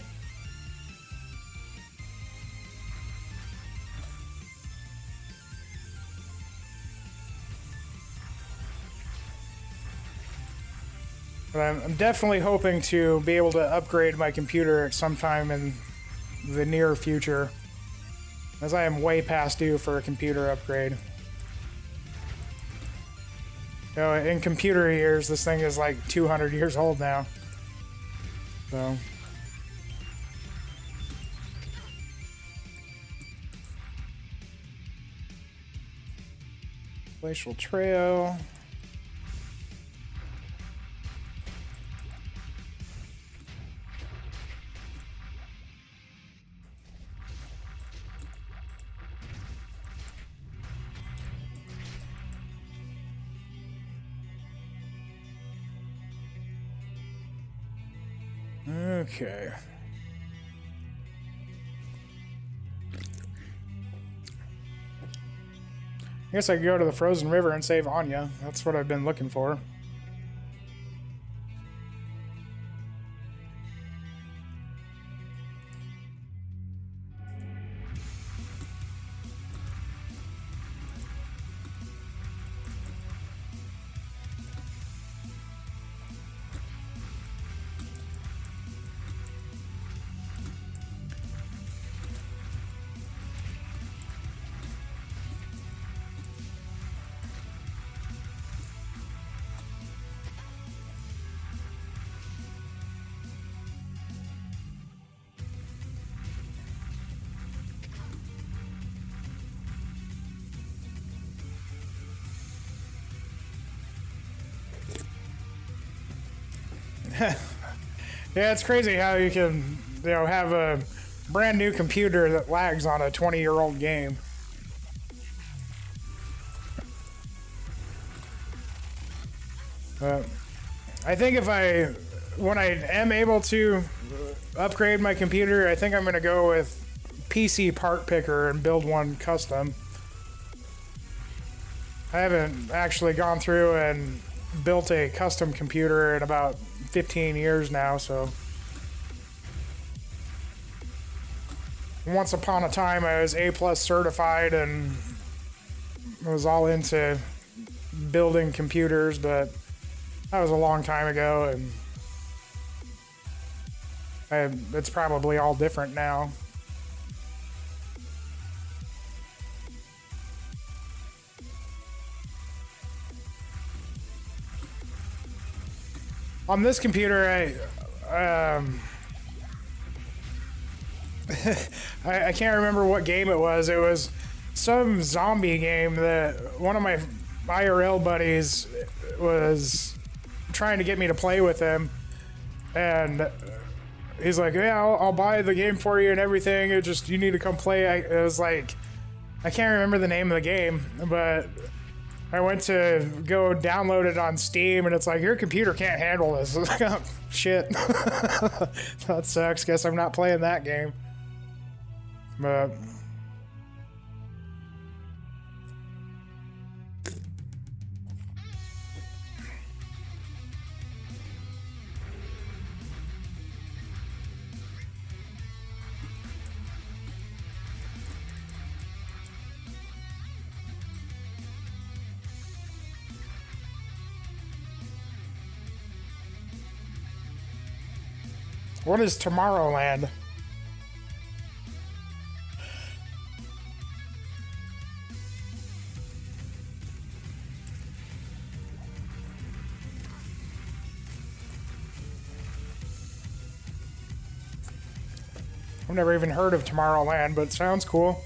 A: I'm definitely hoping to be able to upgrade my computer at some time in the near future, as I am way past due for a computer upgrade. You know, in computer years, this thing is like 200 years old now. So. Glacial Trail. Okay. I guess I could go to the frozen river and save Anya. That's what I've been looking for. Yeah, it's crazy how you can, have a brand new computer that lags on a 20-year-old game. I think when I am able to upgrade my computer, I think I'm going to go with PC part picker and build one custom. I haven't actually gone through and built a custom computer in about 15 years now, so once upon a time I was A+ certified and was all into building computers, but that was a long time ago, and it's probably all different now. On this computer, I can't remember what game it was. It was some zombie game that one of my IRL buddies was trying to get me to play with him, and he's like, "Yeah, I'll buy the game for you and everything. You need to come play." It was like, I can't remember the name of the game, but I went to go download it on Steam, and it's like, your computer can't handle this. I was like, oh, shit. That sucks. Guess I'm not playing that game. But what is Tomorrowland? I've never even heard of Tomorrowland, but it sounds cool.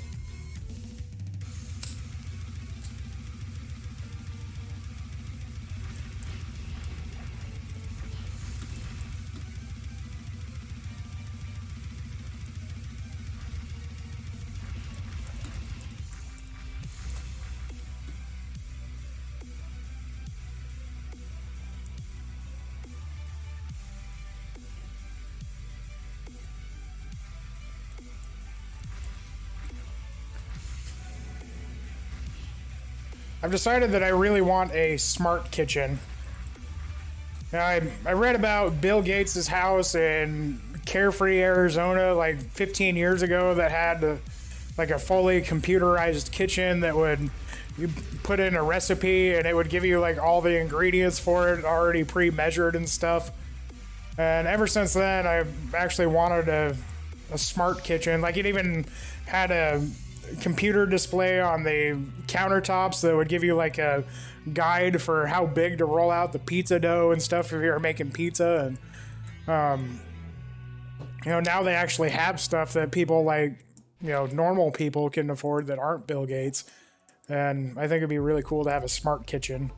A: I've decided that I really want a smart kitchen. Now, I read about Bill Gates' house in Carefree, Arizona, like 15 years ago that had like a fully computerized kitchen that would you put in a recipe and it would give you like all the ingredients for it already pre-measured and stuff. And ever since then, I've actually wanted a smart kitchen. Like it even had a computer display on the countertops that would give you like a guide for how big to roll out the pizza dough and stuff if you're making pizza. And now they actually have stuff that people like normal people can afford that aren't Bill Gates. And I think it'd be really cool to have a smart kitchen.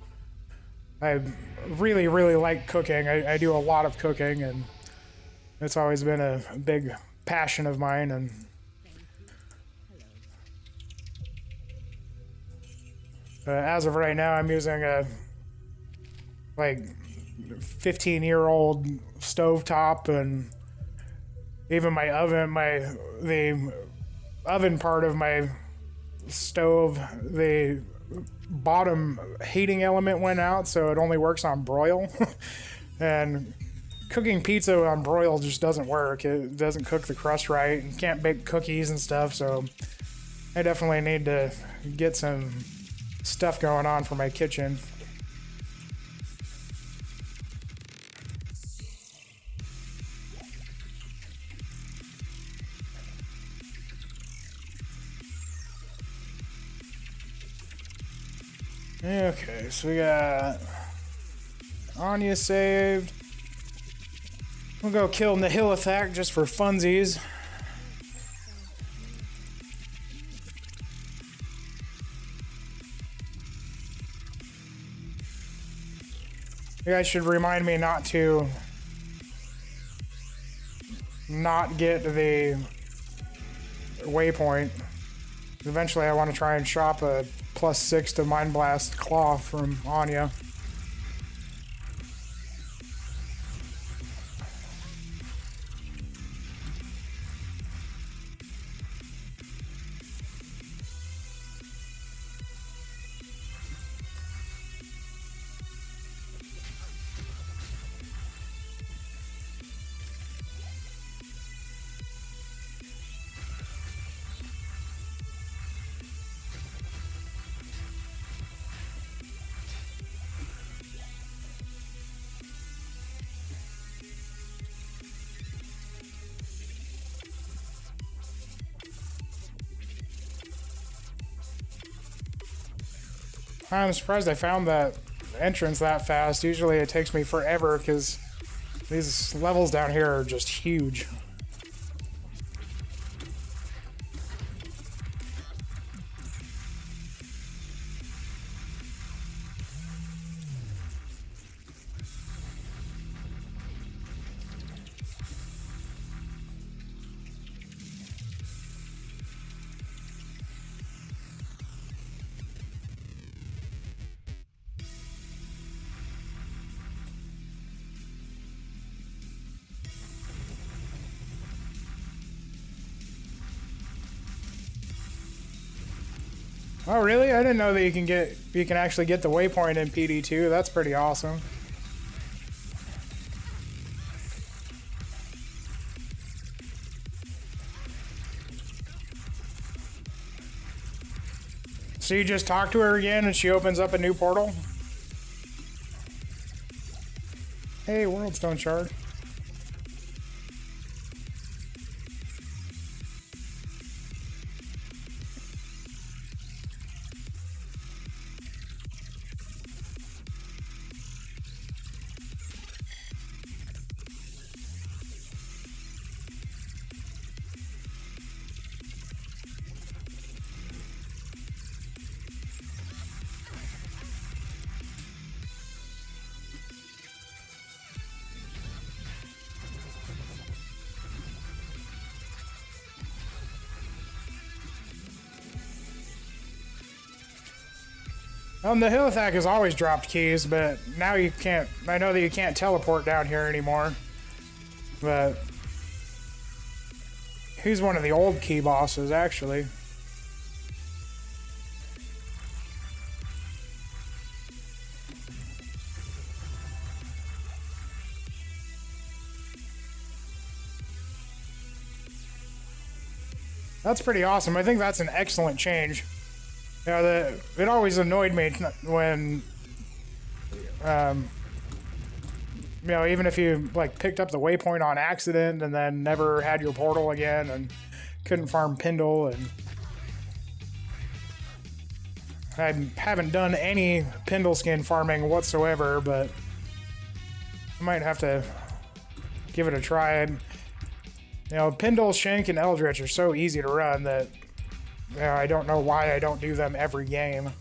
A: I really, really like cooking. I do a lot of cooking, and it's always been a big passion of mine. And as of right now, I'm using a like 15-year-old stovetop, and even my oven, the oven part of my stove, the bottom heating element went out, so it only works on broil. And cooking pizza on broil just doesn't work. It doesn't cook the crust right, and can't bake cookies and stuff. So I definitely need to get some stuff going on for my kitchen. Okay, so we got Anya saved. We'll go kill Nihilithak just for funsies. You guys should remind me not to not get the waypoint. Eventually I want to try and shop a +6 to Mind Blast Claw from Anya. I'm surprised I found that entrance that fast. Usually it takes me forever because these levels down here are just huge. Oh, really? I didn't know that you can actually get the waypoint in PD2. That's pretty awesome. So you just talk to her again and she opens up a new portal? Hey, World Stone Shard. The Hillithak has always dropped keys, but now you can't. I know that you can't teleport down here anymore. But he's one of the old key bosses, actually. That's pretty awesome. I think that's an excellent change. You know, it always annoyed me when, you know, even if you like picked up the waypoint on accident and then never had your portal again and couldn't farm Pindle, and I haven't done any Pindle skin farming whatsoever, but I might have to give it a try. You know, Pindle, Shank, and Eldritch are so easy to run that, you know, I don't know why I don't do them every game.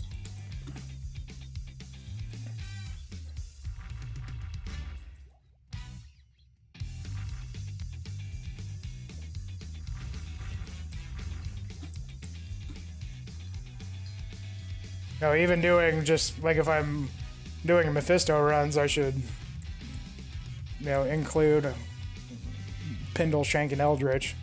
A: You know, even doing just, like if I'm doing Mephisto runs, I should, you know, include Pindle, Shank, and Eldritch.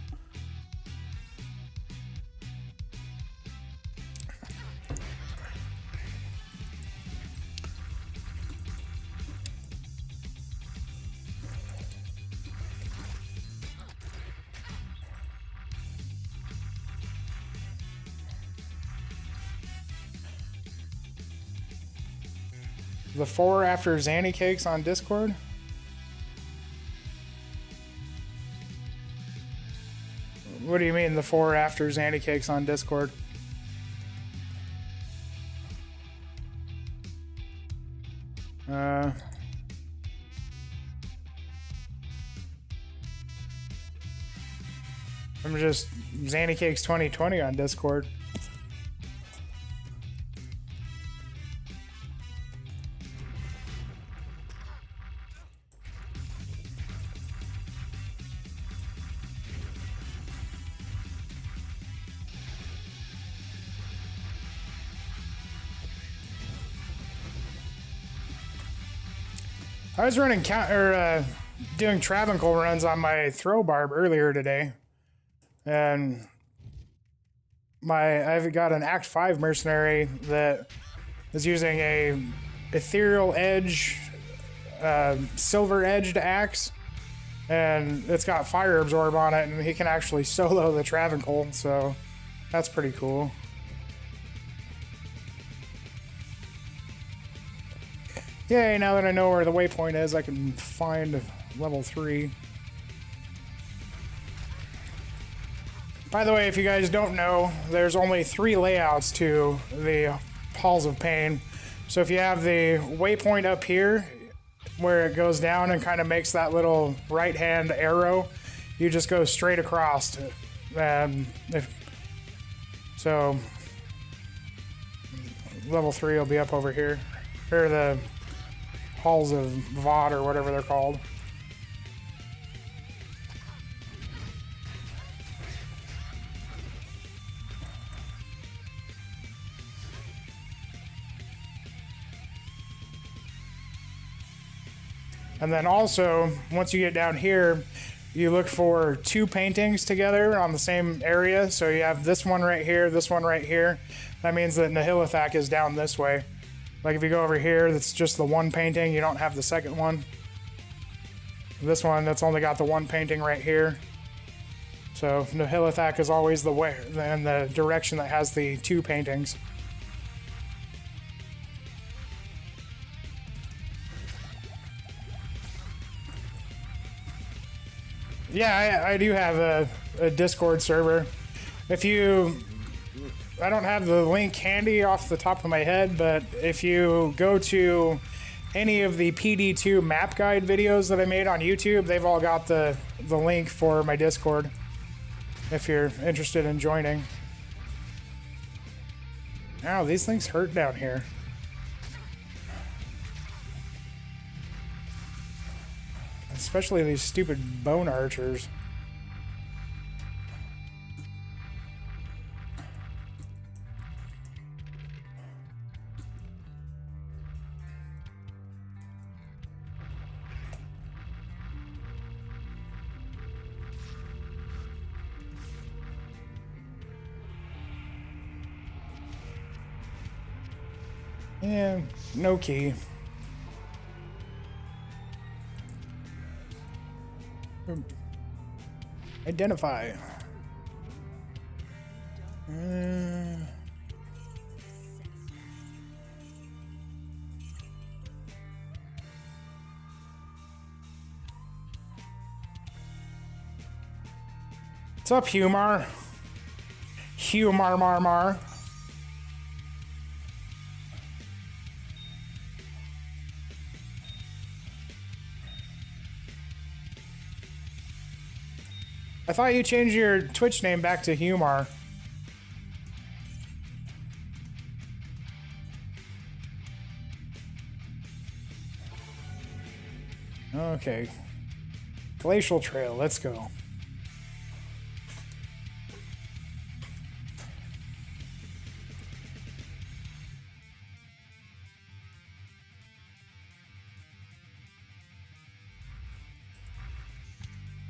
A: The 4 after Zanny Cakes on Discord? What do you mean, the 4 after Zanny Cakes on Discord? I'm just Zanny Cakes 2020 on Discord. I was running doing Travancore runs on my throw barb earlier today, and I've got an Act 5 mercenary that is using a ethereal edge, silver edged axe, and it's got fire absorb on it, and he can actually solo the Travancore, so that's pretty cool. Yay, now that I know where the waypoint is, I can find level 3. By the way, if you guys don't know, there's only 3 layouts to the Halls of Pain. So if you have the waypoint up here, where it goes down and kind of makes that little right-hand arrow, you just go straight across. So, level 3 will be up over here. Or the Halls of Vod, or whatever they're called. And then also, once you get down here, you look for 2 paintings together on the same area. So you have this one right here, this one right here. That means that Nihilithak is down this way. Like if you go over here, that's just the 1 painting, you don't have the second one. This one, that's only got the 1 painting right here. So Nihilithak is always the way, in the direction that has the 2 paintings. Yeah, I do have a Discord server. If you... I don't have the link handy off the top of my head, but if you go to any of the PD2 map guide videos that I made on YouTube, they've all got the link for my Discord, if you're interested in joining. Ow, these things hurt down here. Especially these stupid bone archers. And no key. Identify. What's up, Humar? Humar mar mar. I thought you changed your Twitch name back to Humar. Okay. Glacial Trail, let's go.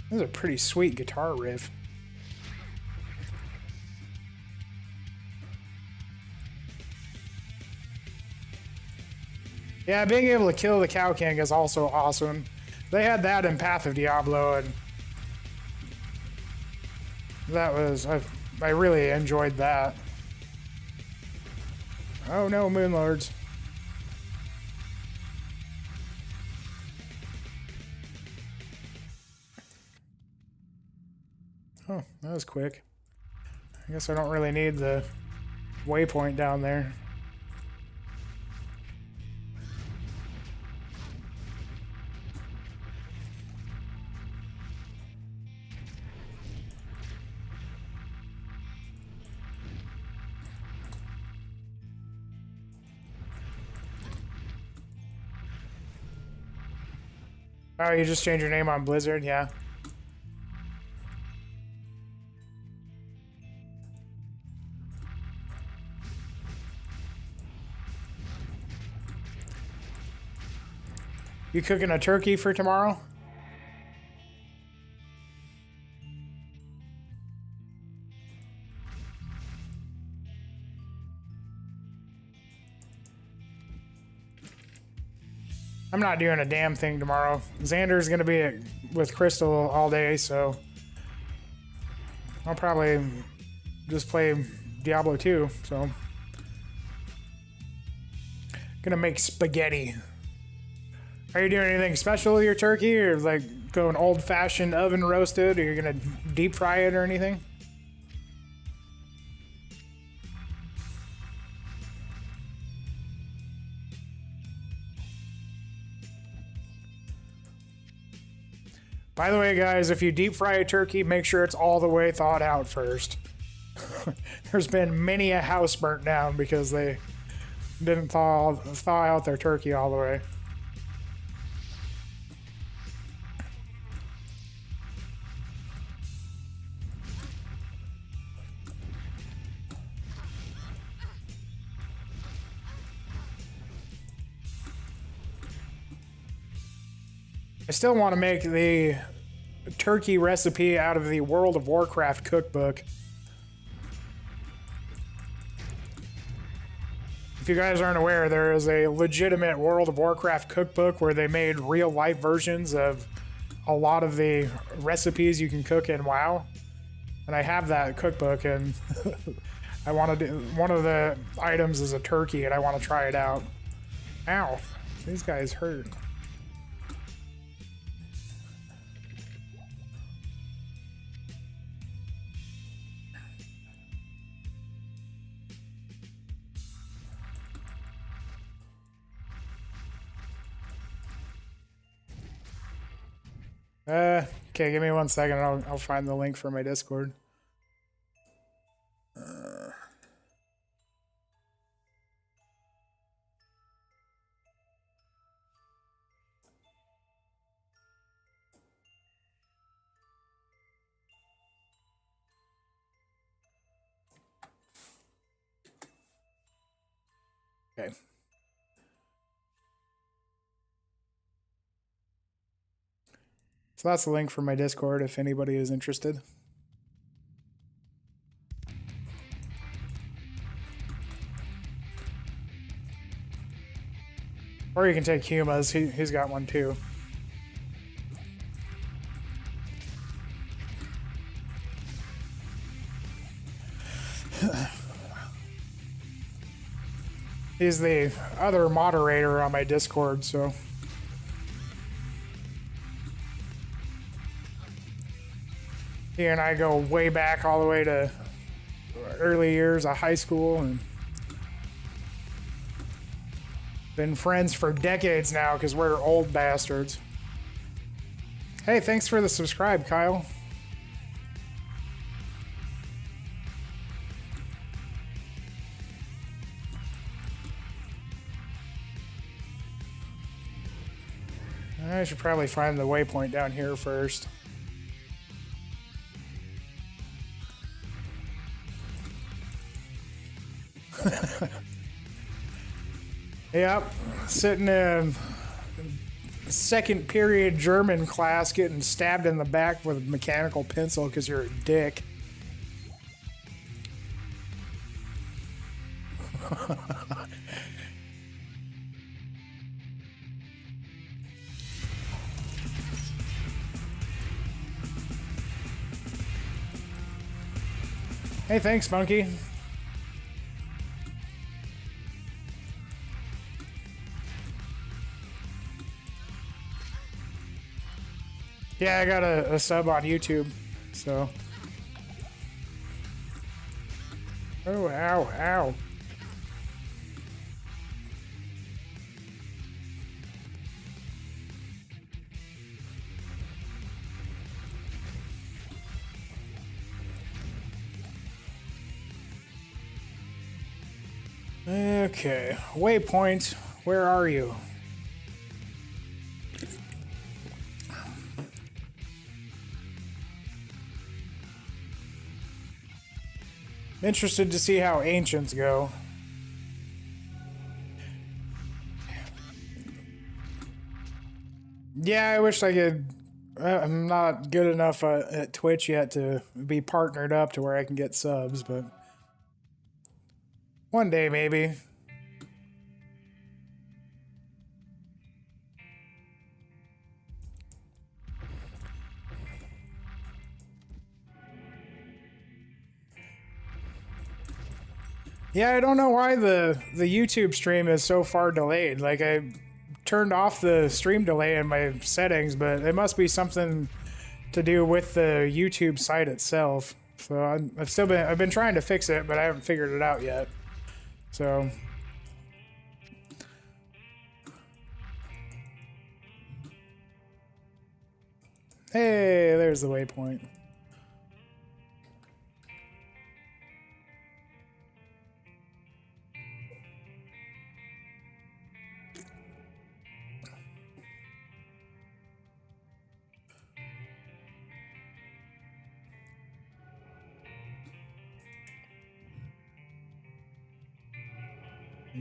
A: This is a pretty sweet guitar riff. Yeah, being able to kill the Cow King is also awesome. They had that in Path of Diablo, and that was... I really enjoyed that. Oh no, Moonlords. Oh, that was quick. I guess I don't really need the waypoint down there. Oh, you just changed your name on Blizzard? Yeah. You cooking a turkey for tomorrow? I'm not doing a damn thing tomorrow. Xander's gonna be with Crystal all day, so I'll probably just play Diablo 2, so gonna make spaghetti. Are you doing anything special with your turkey, or like going old-fashioned oven roasted, or you're gonna deep fry it or anything? By the way, guys, if you deep fry a turkey, make sure it's all the way thawed out first. There's been many a house burnt down because they didn't thaw out their turkey all the way. I still want to make the turkey recipe out of the World of Warcraft cookbook. If you guys aren't aware, there is a legitimate World of Warcraft cookbook where they made real-life versions of a lot of the recipes you can cook in WoW. And I have that cookbook, and I want to do... One of the items is a turkey, and I want to try it out. Ow. These guys hurt. Okay, give me 1 second. I'll find the link for my Discord. Okay. So that's the link for my Discord if anybody is interested. Or you can take Huma's. He's got one too. He's the other moderator on my Discord, so. He and I go way back all the way to early years of high school and been friends for decades now because we're old bastards. Hey, thanks for the subscribe, Kyle. I should probably find the waypoint down here first. Yep, sitting in second period German class getting stabbed in the back with a mechanical pencil because you're a dick. Hey, thanks, Monkey. Yeah, I got a sub on YouTube, so. Oh, ow, ow. Okay, waypoint, where are you? Interested to see how ancients go. Yeah, I wish I could. I'm not good enough at Twitch yet to be partnered up to where I can get subs, but one day maybe. Yeah, I don't know why the YouTube stream is so far delayed. Like, I turned off the stream delay in my settings, but it must be something to do with the YouTube site itself. So I've been trying to fix it, but I haven't figured it out yet. So hey, there's the waypoint.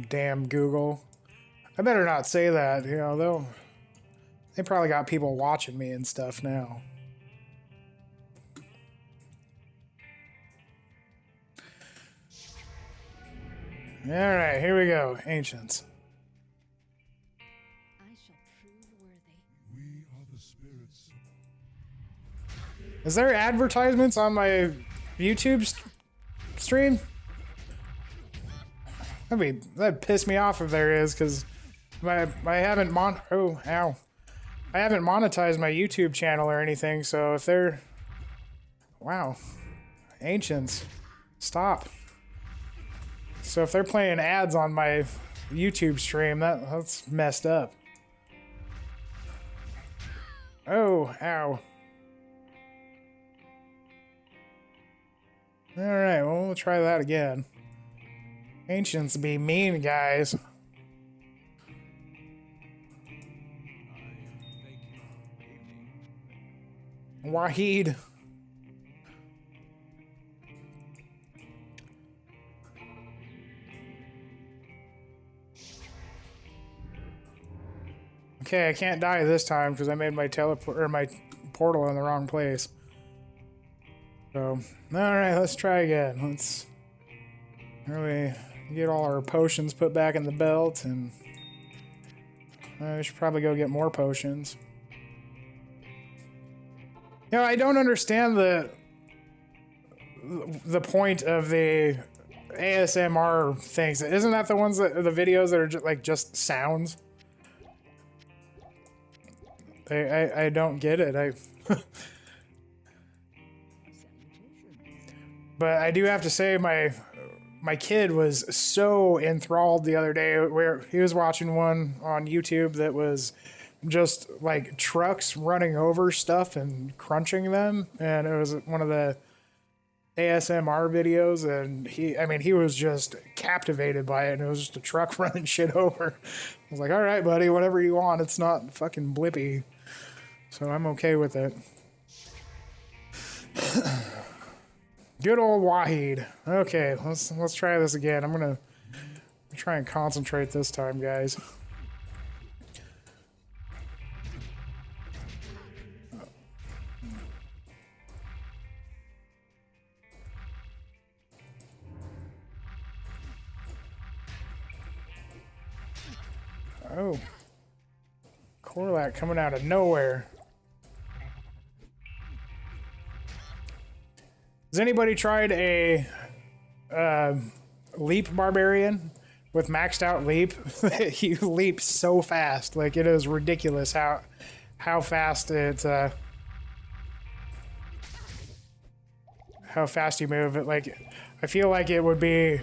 A: Damn Google. I better not say that, you know, they probably got people watching me and stuff now. Alright, here we go. Ancients.
C: I shall prove worthy.
B: We are the spirits.
A: Is there advertisements on my YouTube stream? That'd piss me off if there is, because I haven't I haven't monetized my YouTube channel or anything, so if they're... Wow. Ancients. Stop. So if they're playing ads on my YouTube stream, that's messed up. Oh, ow. Alright, well, we'll try that again. Ancients be mean, guys. Wahid. Okay, I can't die this time because I made my my portal in the wrong place. So, alright, let's try again. Let's really get all our potions put back in the belt and I should probably go get more potions. You know, I don't understand the point of the ASMR things. Isn't that the ones that the videos that are just sounds? I don't get it. But I do have to say my kid was so enthralled the other day where he was watching one on YouTube that was just like trucks running over stuff and crunching them, and it was one of the ASMR videos, and he was just captivated by it, and it was just a truck running shit over. I was like, all right, buddy, whatever you want. It's not fucking Blippy, so I'm okay with it. Good old Wahid. Okay, let's try this again. I'm gonna try and concentrate this time, guys. Oh. Corlac coming out of nowhere. Has anybody tried a leap barbarian with maxed out leap? You leap so fast. Like, it is ridiculous how fast it how fast you move. It, like, I feel like it would be,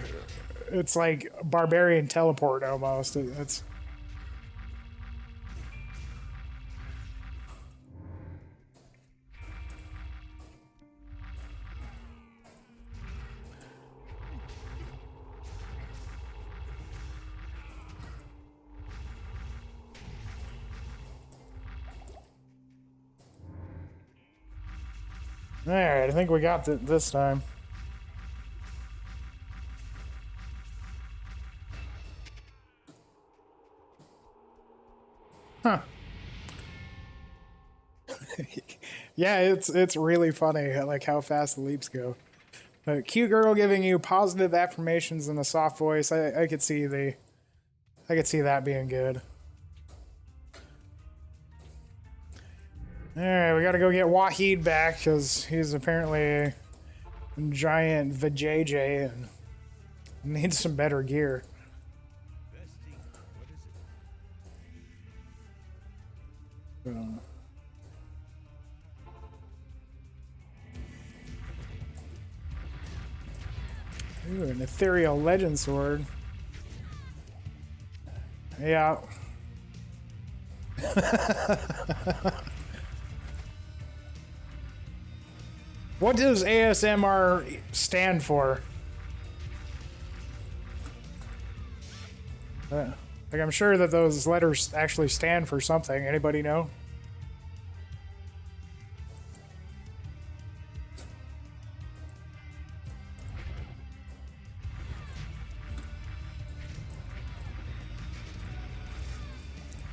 A: it's like barbarian teleport almost. It's alright, I think we got it this time. Huh. Yeah, it's really funny, like how fast the leaps go. But cute girl giving you positive affirmations in a soft voice. I could see that being good. Alright, we gotta go get Wahid back because he's apparently a giant vajayjay and needs some better gear. Ooh, an ethereal legend sword. Yeah. What does ASMR stand for? Like, I'm sure that those letters actually stand for something. Anybody know?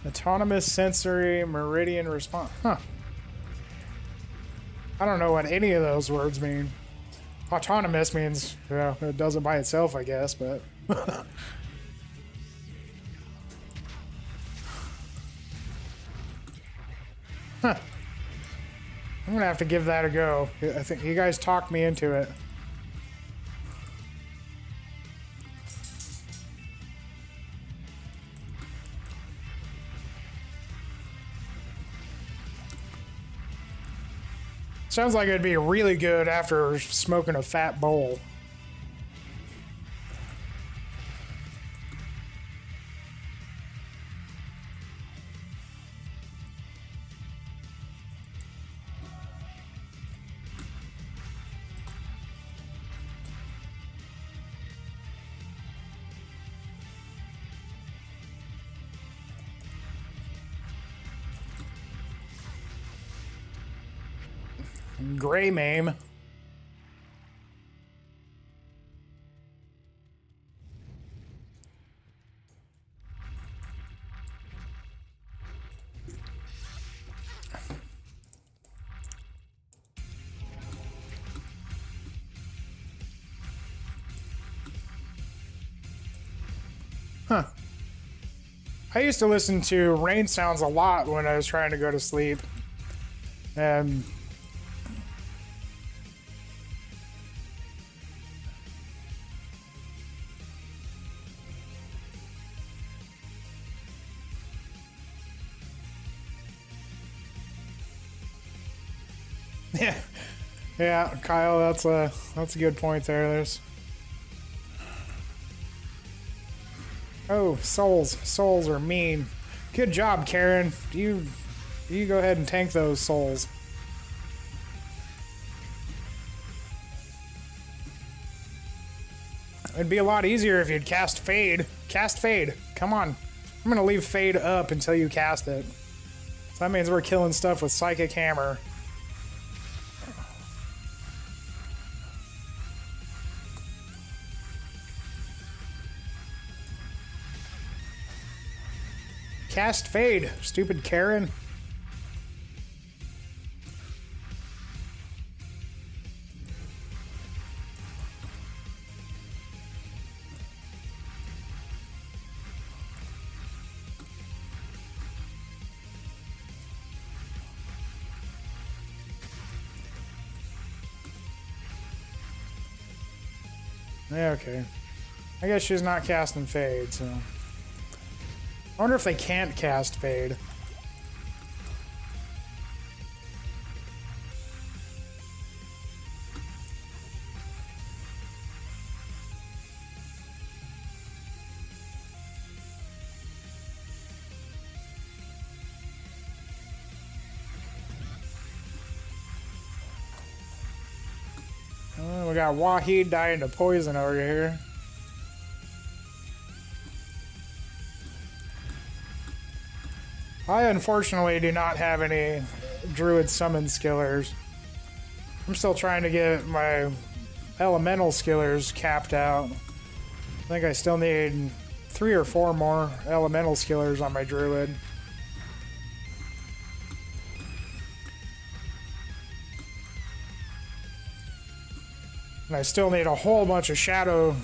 A: Autonomous sensory meridian response. Huh. I don't know what any of those words mean. Autonomous means, well, it does it by itself, I guess, but... Huh. I'm gonna have to give that a go. I think you guys talked me into it. Sounds like it'd be really good after smoking a fat bowl. Gray mame. Huh. I used to listen to rain sounds a lot when I was trying to go to sleep. And yeah, yeah, Kyle, that's a good point there. Oh, souls are mean. Good job, Karen. You go ahead and tank those souls. It'd be a lot easier if you'd cast Fade. Cast Fade. Come on. I'm gonna leave Fade up until you cast it. So that means we're killing stuff with Psychic Hammer. Cast Fade, stupid Karen. Yeah, okay. I guess she's not casting Fade, so... I wonder if they can't cast Fade. We got Wahid dying to poison over here. I unfortunately do not have any Druid summon skillers. I'm still trying to get my elemental skillers capped out. I think I still need 3 or 4 more elemental skillers on my Druid. And I still need a whole bunch of shadow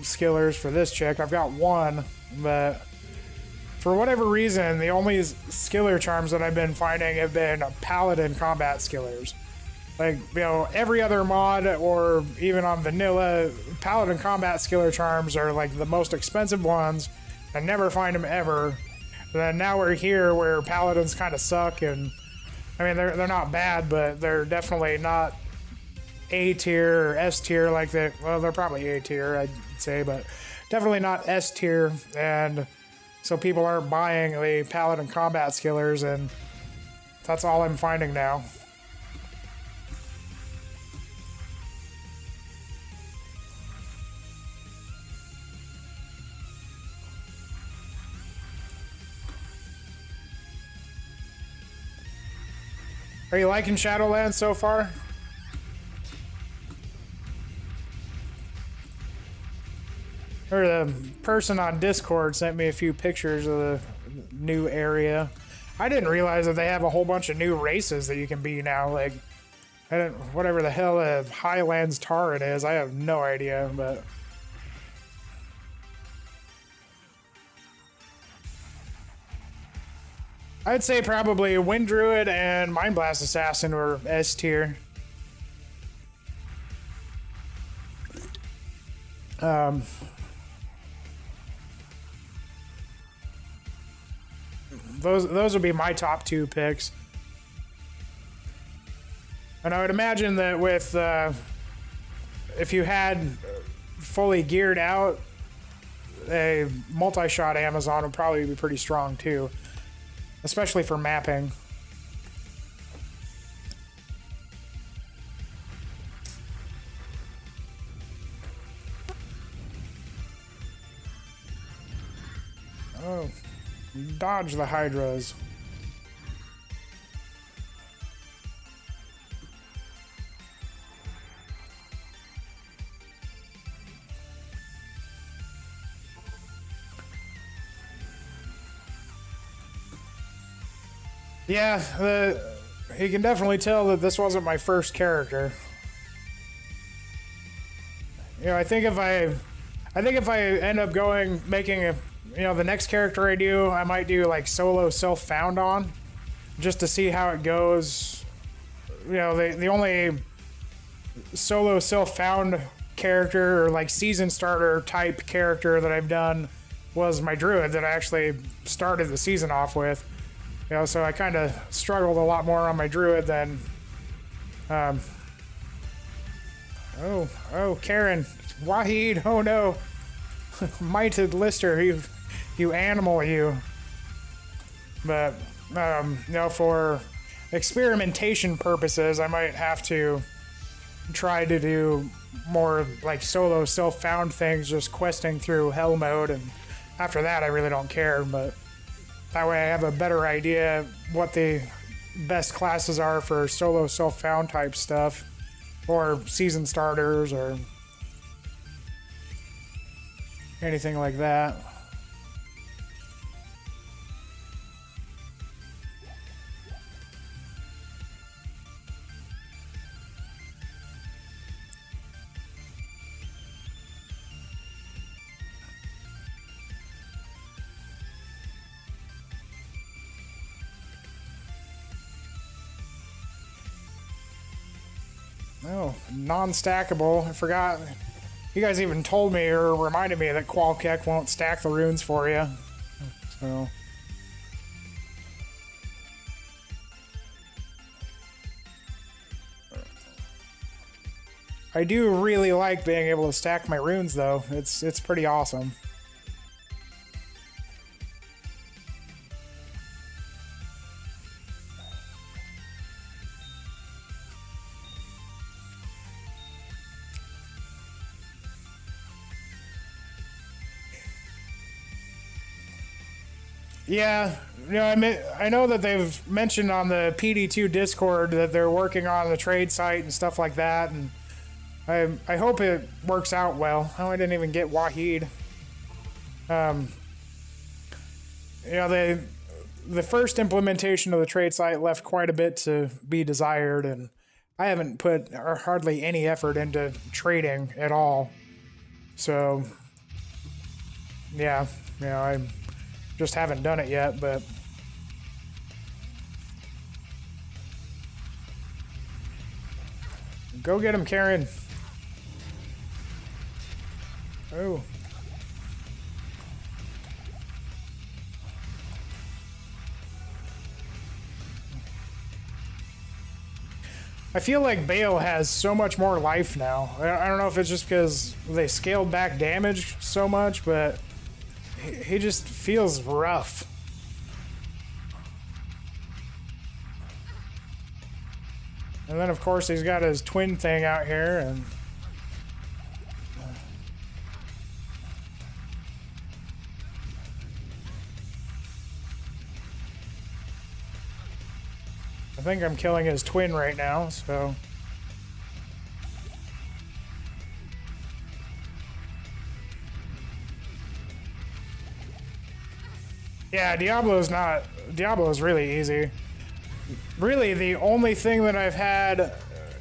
A: skillers for this chick. I've got 1, but for whatever reason, the only skiller charms that I've been finding have been paladin combat skillers. Like, you know, every other mod or even on vanilla, paladin combat skiller charms are like the most expensive ones. I never find them ever. And then now we're here where paladins kind of suck, and I mean they're not bad, but they're definitely not A tier or S tier like they. Well, they're probably A tier, I'd say, but definitely not S tier. And so people aren't buying the paladin combat skillers, and that's all I'm finding now. Are you liking Shadowlands so far? Or the person on Discord sent me a few pictures of the new area. I didn't realize that they have a whole bunch of new races that you can be now. Like, whatever the hell a Highlands Tauren is, I have no idea, but... I'd say probably Wind Druid and Mind Blast Assassin were S tier. Those would be my top 2 picks. And I would imagine that with if you had fully geared out, a multi-shot Amazon would probably be pretty strong too. Especially for mapping. Oh, dodge the Hydras. Yeah, you can definitely tell that this wasn't my first character. You know, I think if I end up making a, you know, the next character I do, I might do like solo self-found on, just to see how it goes. You know, the only solo self-found character or like season starter type character that I've done was my druid that I actually started the season off with. You know, so I kind of struggled a lot more on my druid than oh, Karen, Wahid, oh no, Mighted Lister, you animal, you. But you know, for experimentation purposes, I might have to try to do more like solo self-found things, just questing through hell mode, and after that I really don't care. But that way I have a better idea what the best classes are for solo self-found type stuff, or season starters, or anything like that. Oh, non-stackable. I forgot. You guys even told me or reminded me that Qualkek won't stack the runes for you. So. I do really like being able to stack my runes, though. It's pretty awesome. Yeah, you know, I know that they've mentioned on the PD2 Discord that they're working on the trade site and stuff like that, and I hope it works out well. Oh, I didn't even get Wahid. You know, the first implementation of the trade site left quite a bit to be desired, and I haven't put hardly any effort into trading at all. So, yeah, you know, I just haven't done it yet, but go get him, Karen. Oh. I feel like Bale has so much more life now. I don't know if it's just because they scaled back damage so much, but he just feels rough. And then, of course, he's got his twin thing out here, and I think I'm killing his twin right now, so. Yeah, Diablo's really easy. Really, the only thing that I've had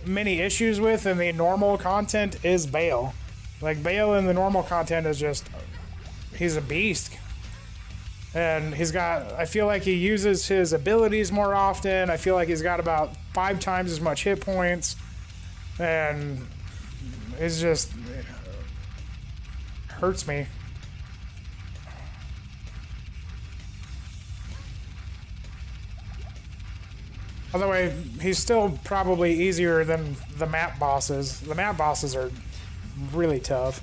A: many issues with in the normal content is Bale. Like, Bale in the normal content is just, he's a beast. And I feel like he uses his abilities more often. I feel like he's got about 5 times as much hit points. And it hurts me. Although he's still probably easier than the map bosses. The map bosses are really tough.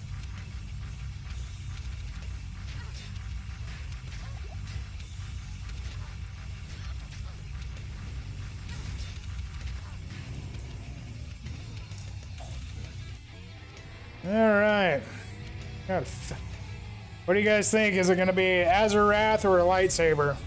A: Alright. What do you guys think? Is it going to be Azurath or a lightsaber?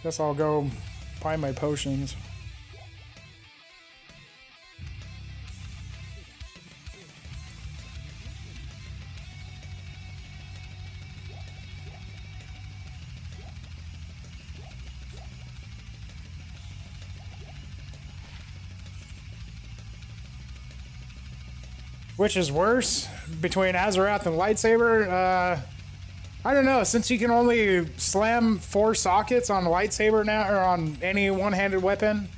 A: Guess I'll go buy my potions. which is worse between Azarath and lightsaber? I don't know. Since you can only slam 4 sockets on a lightsaber now, or on any one-handed weapon,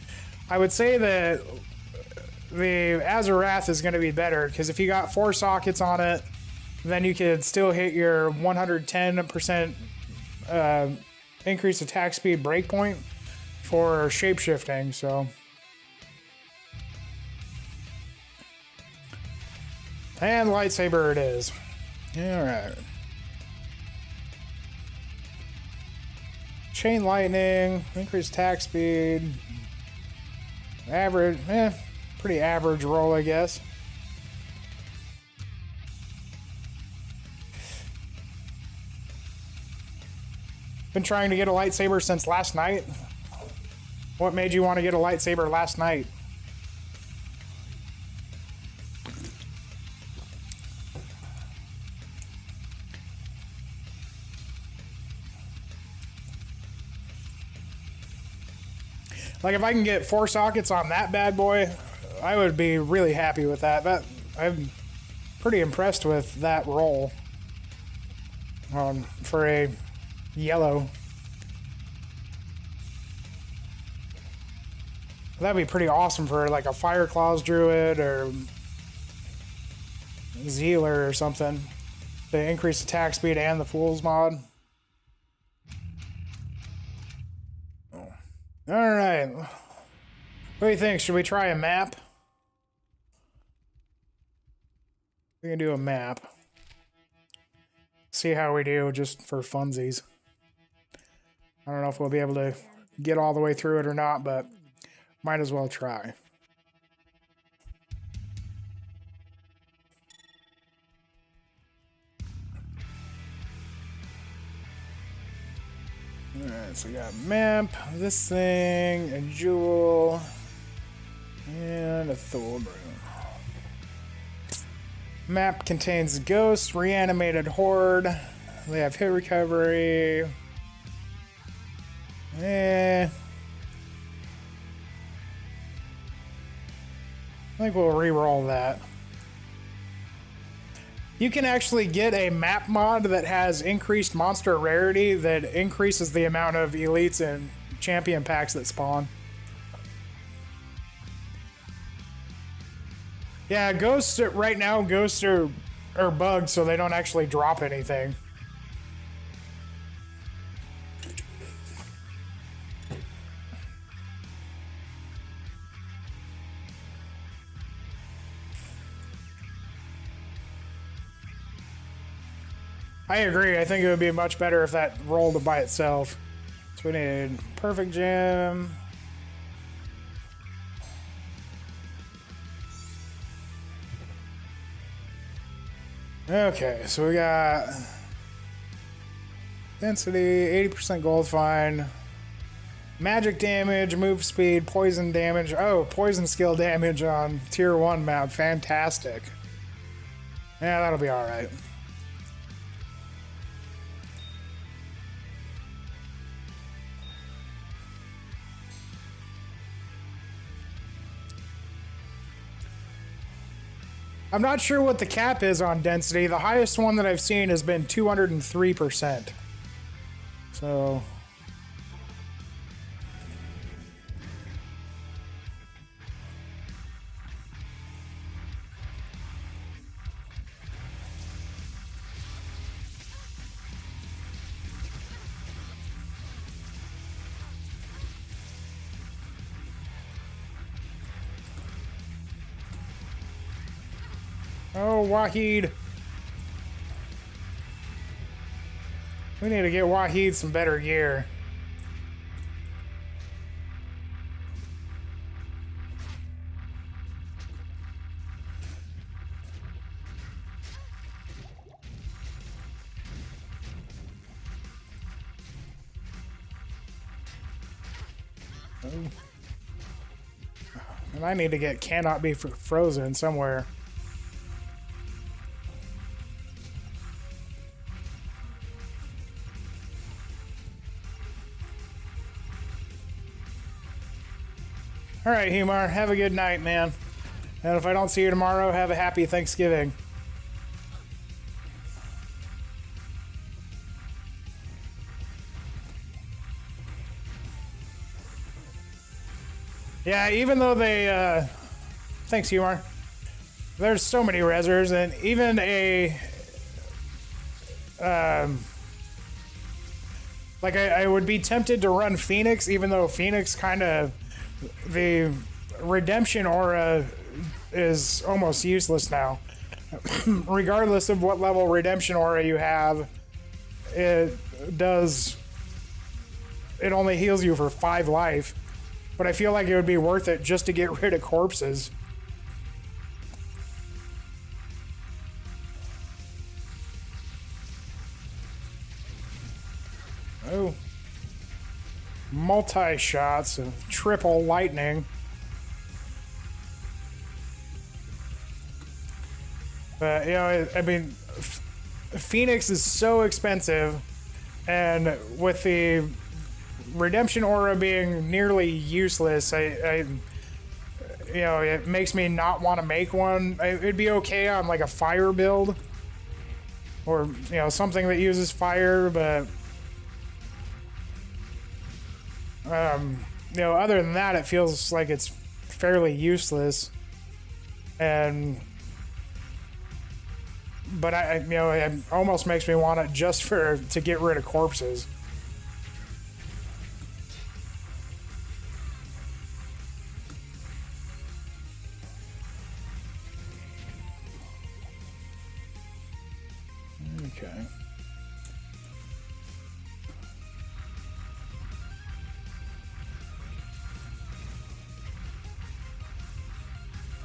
A: I would say that the Azarath is going to be better, because if you got 4 sockets on it, then you could still hit your 110% increased attack speed breakpoint for shapeshifting, so. And lightsaber it is. Alright. Chain lightning, increased attack speed. Average, pretty average roll, I guess. Been trying to get a lightsaber since last night. What made you want to get a lightsaber last night? Like, if I can get 4 sockets on that bad boy, I would be really happy with that. I'm pretty impressed with that roll for a yellow. That'd be pretty awesome for like a Fire Claws Druid or Zealer or something. To increase attack speed and the Fool's mod. Alright. What do you think? Should we try a map? We can do a map. See how we do, just for funsies. I don't know if we'll be able to get all the way through it or not, but might as well try. Alright, so we got map, this thing, a jewel, and a Thulbroom. Map contains ghosts, reanimated horde. They have hit recovery. I think we'll re-roll that. You can actually get a map mod that has increased monster rarity that increases the amount of elites and champion packs that spawn. Yeah, ghosts right now, ghosts are bugged, so they don't actually drop anything. I agree. I think it would be much better if that rolled by itself. So we need perfect gem. Okay, so we got density, 80% gold fine, magic damage, move speed, poison damage. Oh, poison skill damage on tier 1 map. Fantastic. Yeah, that'll be alright. I'm not sure what the cap is on density. The highest one that I've seen has been 203%. So... Oh, Wahid. We need to get Wahid some better gear. And I need to get cannot be frozen somewhere. All right, Humar, have a good night, man. And if I don't see you tomorrow, have a happy Thanksgiving. Yeah, even though they, thanks, Humor. There's so many rezzers, and even like I would be tempted to run Phoenix, even though Phoenix kind of, the redemption aura is almost useless now. Regardless of what level redemption aura you have, it only heals you for 5 life. But I feel like it would be worth it just to get rid of corpses. Oh. Multi-shots of triple lightning. But, you know, I mean, Phoenix is so expensive, and with the redemption aura being nearly useless, I you know, it makes me not want to make one. It'd be okay on like a fire build, or you know, something that uses fire, but you know, other than that, it feels like it's fairly useless. And but you know, it almost makes me want it just to get rid of corpses. Okay.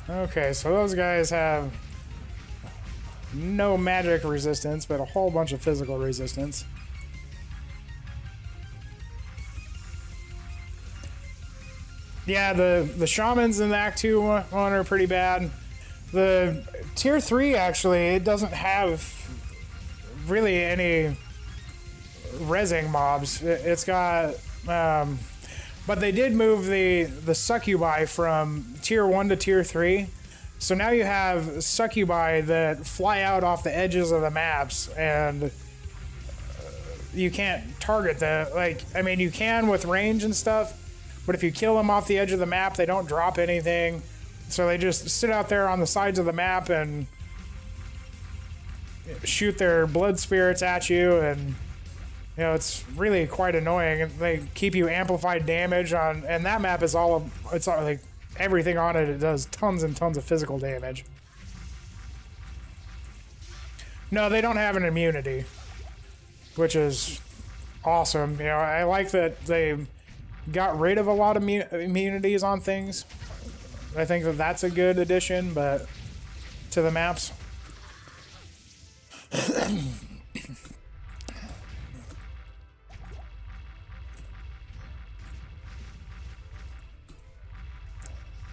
A: Okay, so those guys have no magic resistance, but a whole bunch of physical resistance. Yeah, the shamans in the Act 2 one are pretty bad. The Tier 3, actually, it doesn't have really any rezzing mobs. It's got... but they did move the succubi from Tier 1 to Tier 3. So now you have succubi that fly out off the edges of the maps, and you can't target them. Like, I mean, you can with range and stuff, but if you kill them off the edge of the map, they don't drop anything. So they just sit out there on the sides of the map and shoot their blood spirits at you, and you know, it's really quite annoying. They keep you amplified damage on, and that map is it's all like everything on it. It does tons and tons of physical damage. No, they don't have an immunity, which is awesome. You know, I like that they got rid of a lot of immunities on things. I think that that's a good addition, but to the maps.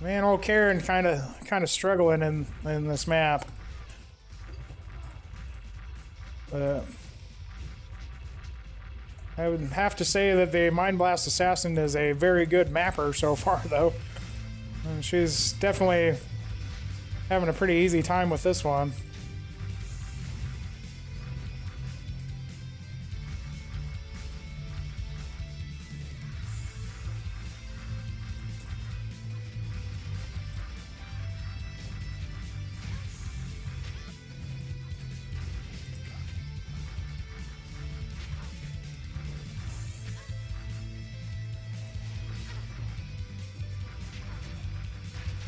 A: Man, old Karen kind of struggling in this map. I would have to say that the Mind Blast Assassin is a very good mapper so far, though. And she's definitely having a pretty easy time with this one.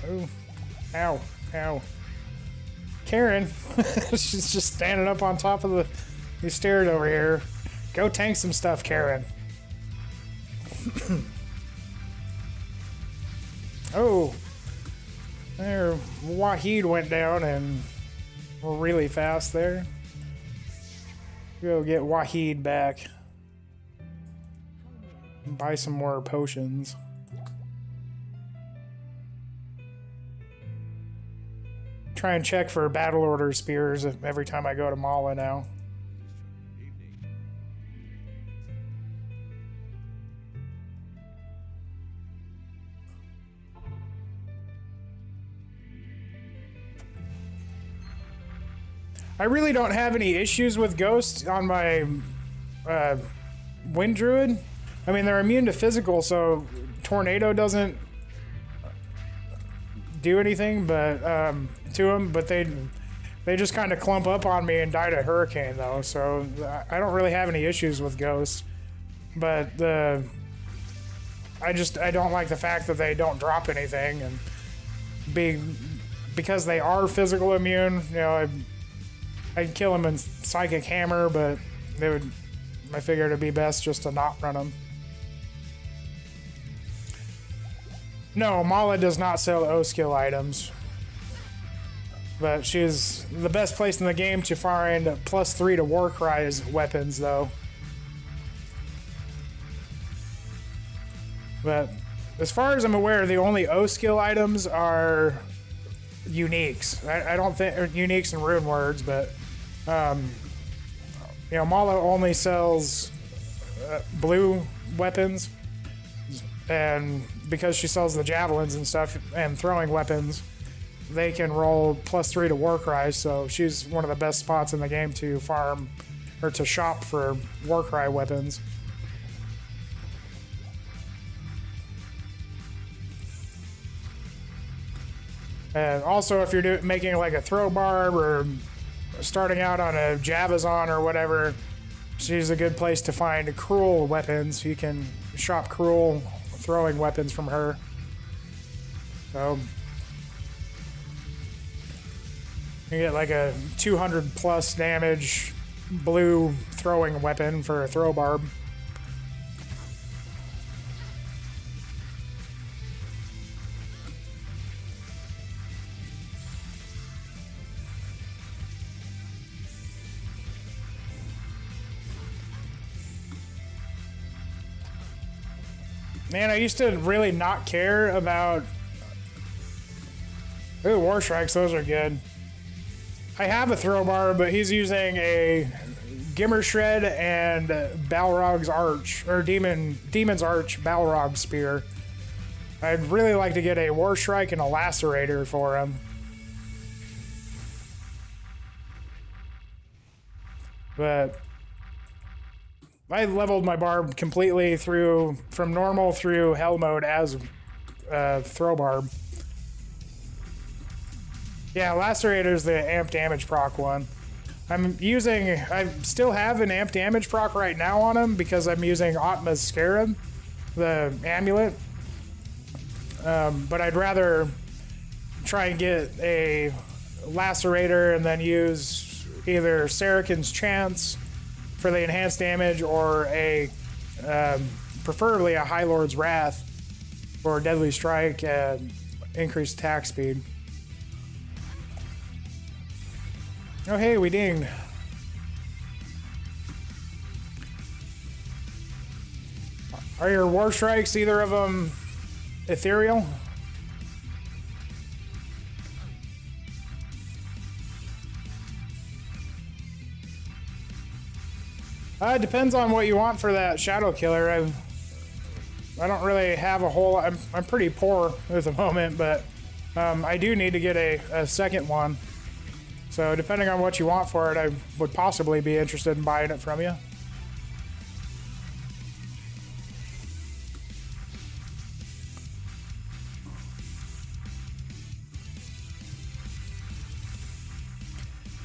A: Oh, ow, ow. Karen, she's just standing up on top of these stairs over here. Go tank some stuff, Karen. Oh, there, Wahid went down and really fast there. Go get Wahid back. Buy some more potions. Try and check for battle order spears every time I go to Mala now. I really don't have any issues with ghosts on my wind druid. I mean, they're immune to physical, so tornado doesn't do anything but to them, but they just kind of clump up on me and die to hurricane though, so I don't really have any issues with ghosts. But I don't like the fact that they don't drop anything, and because they are physical immune, you know, I'd kill them in Psychic Hammer, but I figured it'd be best just to not run them. No, Mala does not sell O-skill items. But she's the best place in the game to find +3 to Warcry's weapons, though. But as far as I'm aware, the only O-skill items are uniques. I don't think uniques and rune words, but you know, Mala only sells blue weapons, and because she sells the javelins and stuff and throwing weapons, they can roll +3 to Warcry, so she's one of the best spots in the game to farm or to shop for Warcry weapons. And also, if you're making like a throw barb or starting out on a Javazon or whatever, she's a good place to find cruel weapons. You can shop cruel throwing weapons from her. So you get like a 200+ damage blue throwing weapon for a throw barb. Man, I used to really not care about... Ooh, War Strikes, those are good. I have a throw bar, but he's using a Gimmer Shred and Balrog's Arch, or Demon's Arch Balrog Spear. I'd really like to get a War Strike and a Lacerator for him. But I leveled my barb completely from normal through hell mode as throw barb. Yeah, Lacerator is the amp damage proc one. I still have an amp damage proc right now on him because I'm using Atma's Scarab, the amulet. But I'd rather try and get a Lacerator and then use either Sarakin's Chance for the enhanced damage, or preferably a High Lord's Wrath for Deadly Strike and increased attack speed. Oh hey, we dinged. Are your War Strikes, either of them, ethereal? It depends on what you want for that Shadow Killer. I don't really have a whole... I'm pretty poor at the moment, but I do need to get a second one. So depending on what you want for it, I would possibly be interested in buying it from you.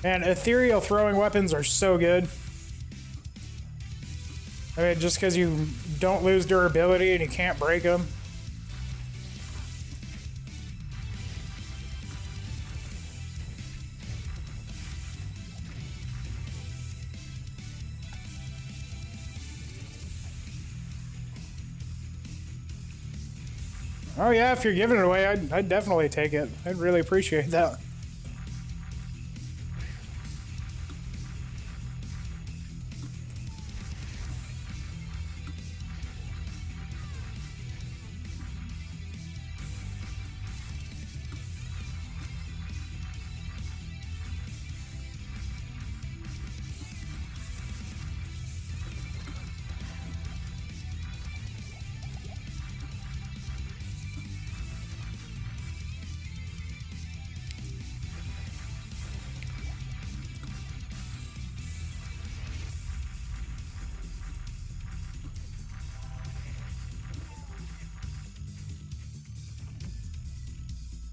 A: And ethereal throwing weapons are so good. I mean, just because you don't lose durability and you can't break them. Oh yeah, if you're giving it away, I'd definitely take it. I'd really appreciate that.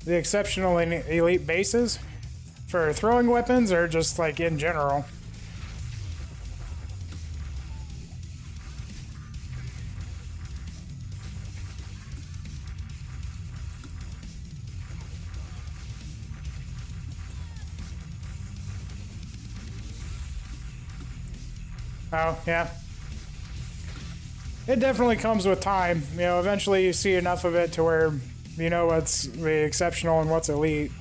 A: the exceptional and elite bases for throwing weapons or just like in general? Oh, yeah. It definitely comes with time. You know, eventually you see enough of it to where you know what's the exceptional and what's elite.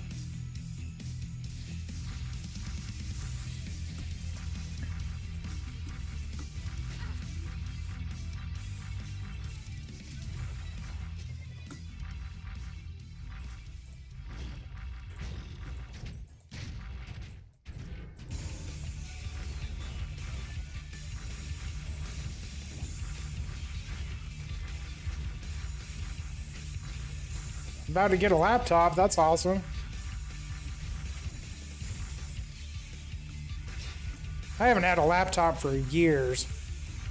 A: About to get a laptop, that's awesome. I haven't had a laptop for years.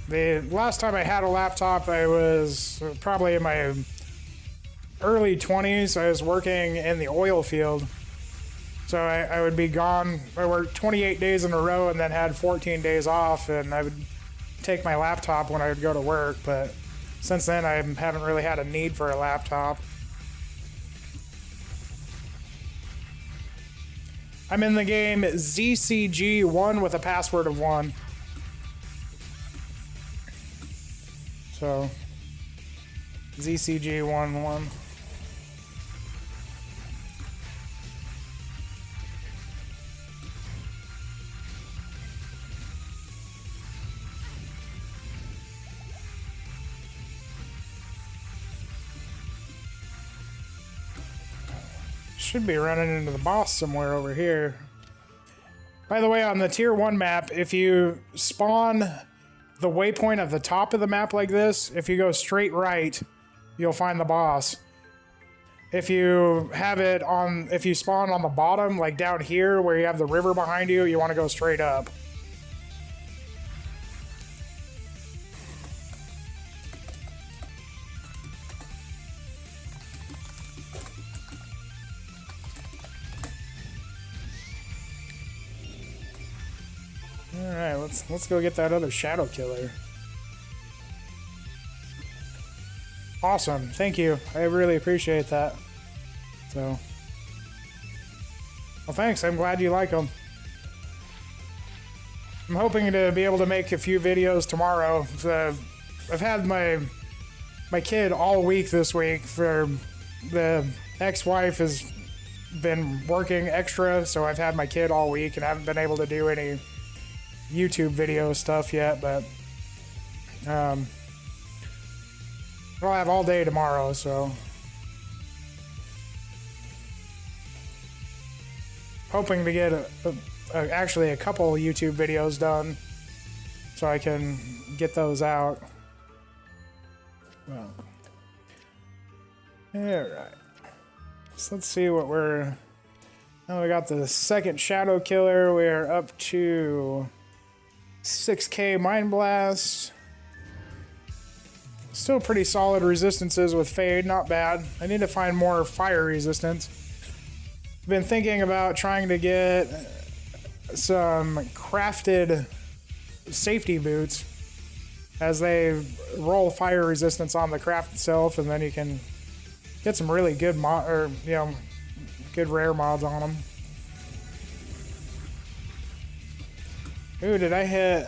A: The last time I had a laptop, I was probably in my early 20s. I was working in the oil field. So I would be gone. I worked 28 days in a row and then had 14 days off, and I would take my laptop when I would go to work. But since then, I haven't really had a need for a laptop. I'm in the game ZCG1 with a password of 1. So, ZCG11. Should be running into the boss somewhere over here. By the way, on the tier 1 map, if you spawn the waypoint at the top of the map like this, if you go straight right, you'll find the boss. If you have it on, if you spawn on the bottom, like down here where you have the river behind you, you want to go straight up. Alright, let's go get that other shadow killer. Awesome, thank you. I really appreciate that. So, well, thanks. I'm glad you like them. I'm hoping to be able to make a few videos tomorrow. I've had my kid all week this week. For the ex-wife has been working extra, so I've had my kid all week and haven't been able to do any YouTube video stuff yet, but I'll have all day tomorrow, so hoping to get actually a couple YouTube videos done so I can get those out. Well, alright, so let's see what we're... Now we got the second shadow killer. We're up to 6k Mind Blast. Still pretty solid resistances with Fade, not bad. I need to find more fire resistance. I've been thinking about trying to get some crafted safety boots as they roll fire resistance on the craft itself, and then you can get some really good good rare mods on them. Ooh, did I hit...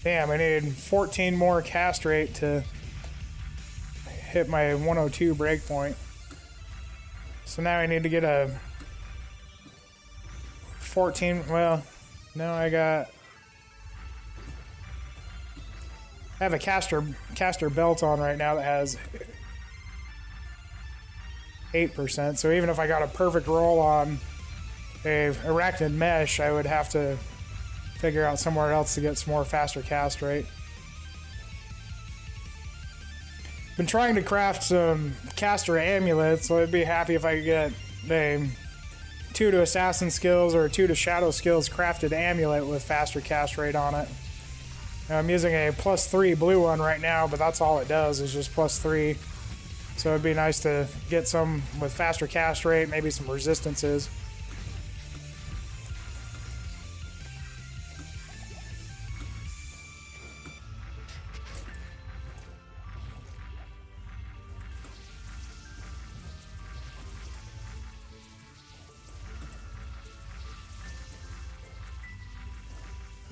A: Damn, I need 14 more cast rate to hit my 102 breakpoint. So now I need to get a 14... Well, no, I have a caster belt on right now that has 8%. So even if I got a perfect roll on a arachnid mesh, I would have to figure out somewhere else to get some more faster cast rate. Been trying to craft some caster amulets, so I'd be happy if I could get a 2 to assassin skills or 2 to shadow skills crafted amulet with faster cast rate on it. I'm using a +3 blue one right now, but that's all it does is just +3. So it'd be nice to get some with faster cast rate, maybe some resistances.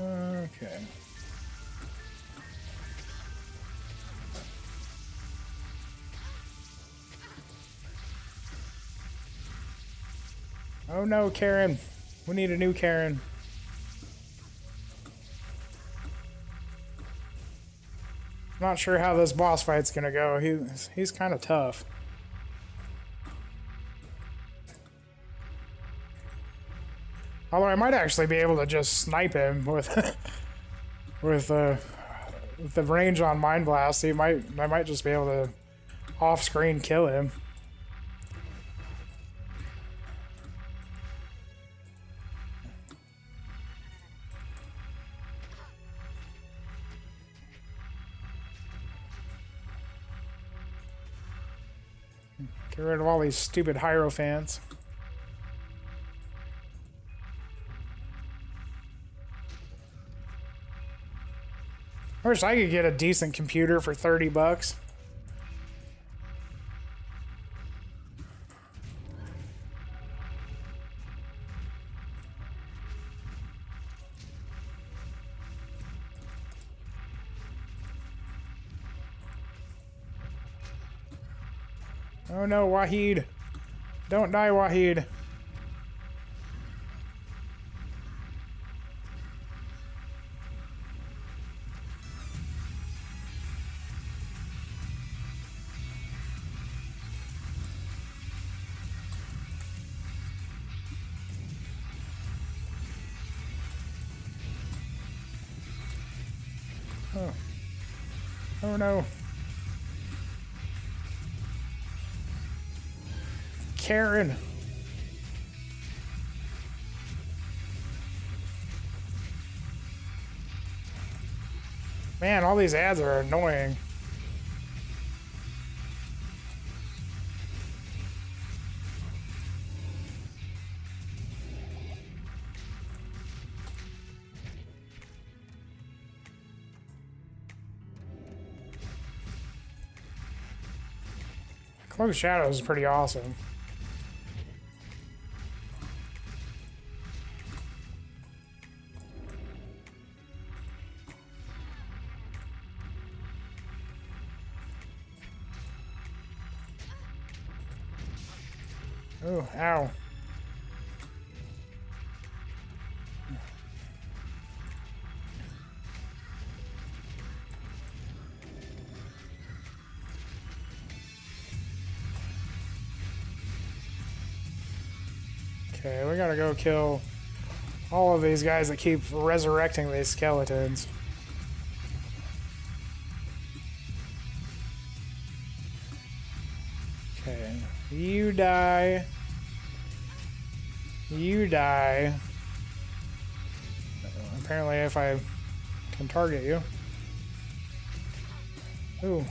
A: Okay. Oh no, Karen. We need a new Karen. Not sure how this boss fight's gonna go. He's kind of tough. Although I might actually be able to just snipe him with with the range on Mind Blast. I might just be able to off-screen kill him. Get rid of all these stupid Hierophants. I wish I could get a decent computer for 30 bucks. Oh no, Wahid. Don't die, Wahid. Oh. Oh no. Karen. Man, all these ads are annoying. Cloak Shadows is pretty awesome. Oh, ow. Okay, we gotta go kill all of these guys that keep resurrecting these skeletons. Okay, you die. You die. Apparently if I can target you. Ooh.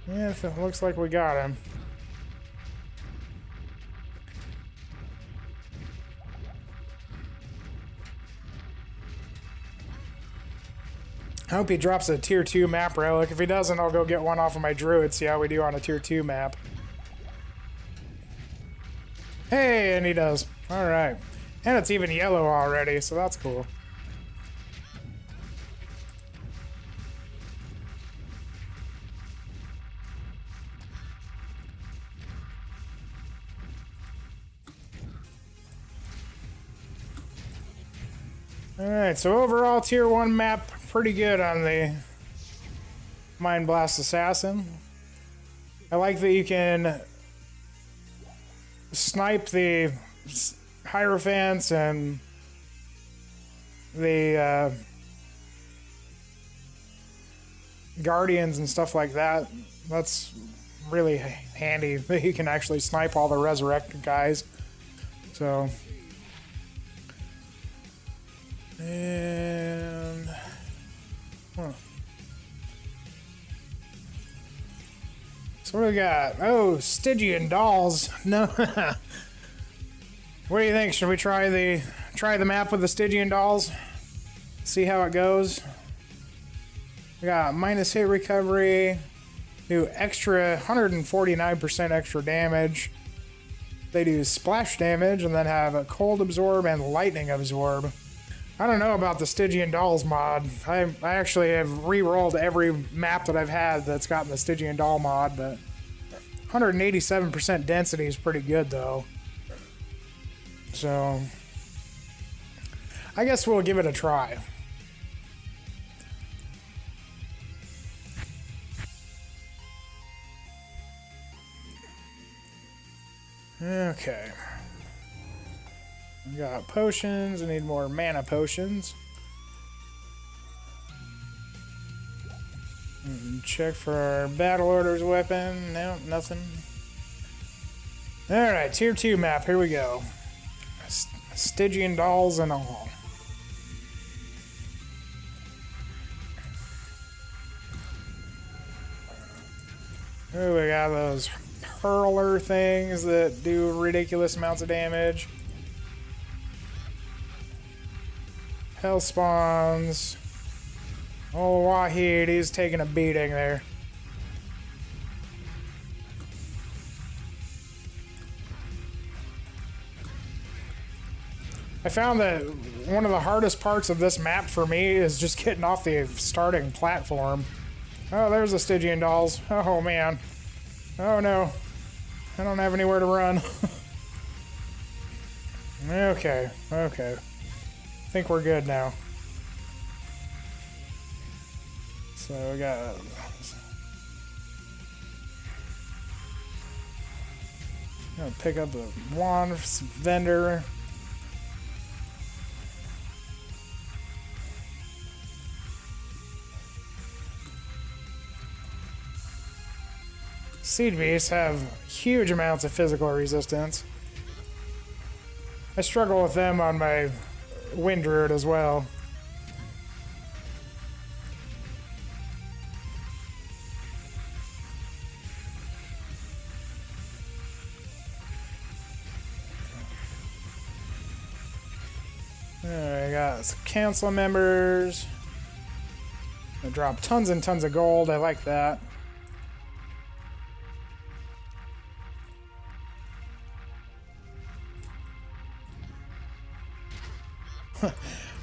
A: Yeah, it looks like we got him. I hope he drops a tier 2 map relic. If he doesn't, I'll go get one off of my druid, see how we do on a tier 2 map. Hey, and he does. Alright. And it's even yellow already, so that's cool. Alright, so overall tier 1 map, pretty good on the Mind Blast Assassin. I like that you can snipe the Hierophants and the Guardians and stuff like that. That's really handy that you can actually snipe all the resurrected guys. So, and so what do we got? Oh, Stygian dolls. No. What do you think? Should we try the map with the Stygian dolls? See how it goes. We got minus hit recovery, do extra 149% extra damage. They do splash damage and then have a cold absorb and lightning absorb. I don't know about the Stygian dolls mod. I actually have re-rolled every map that I've had that's gotten the Stygian doll mod, but 187% density is pretty good though. So I guess we'll give it a try. Okay. We got potions. I need more mana potions. Check for our battle orders weapon. No, nothing. Alright, tier 2 map. Here we go. Stygian dolls and all. Oh, we got those hurler things that do ridiculous amounts of damage. Hell spawns. Oh, Wahid, he's taking a beating there. I found that one of the hardest parts of this map for me is just getting off the starting platform. Oh, there's the Stygian dolls. Oh, man. Oh, no. I don't have anywhere to run. Okay, okay. I think we're good now. So we got... I'm gonna pick up the wand vendor. Seed beasts have huge amounts of physical resistance. I struggle with them on my wind druid as well. I got some council members. I drop tons and tons of gold. I like that.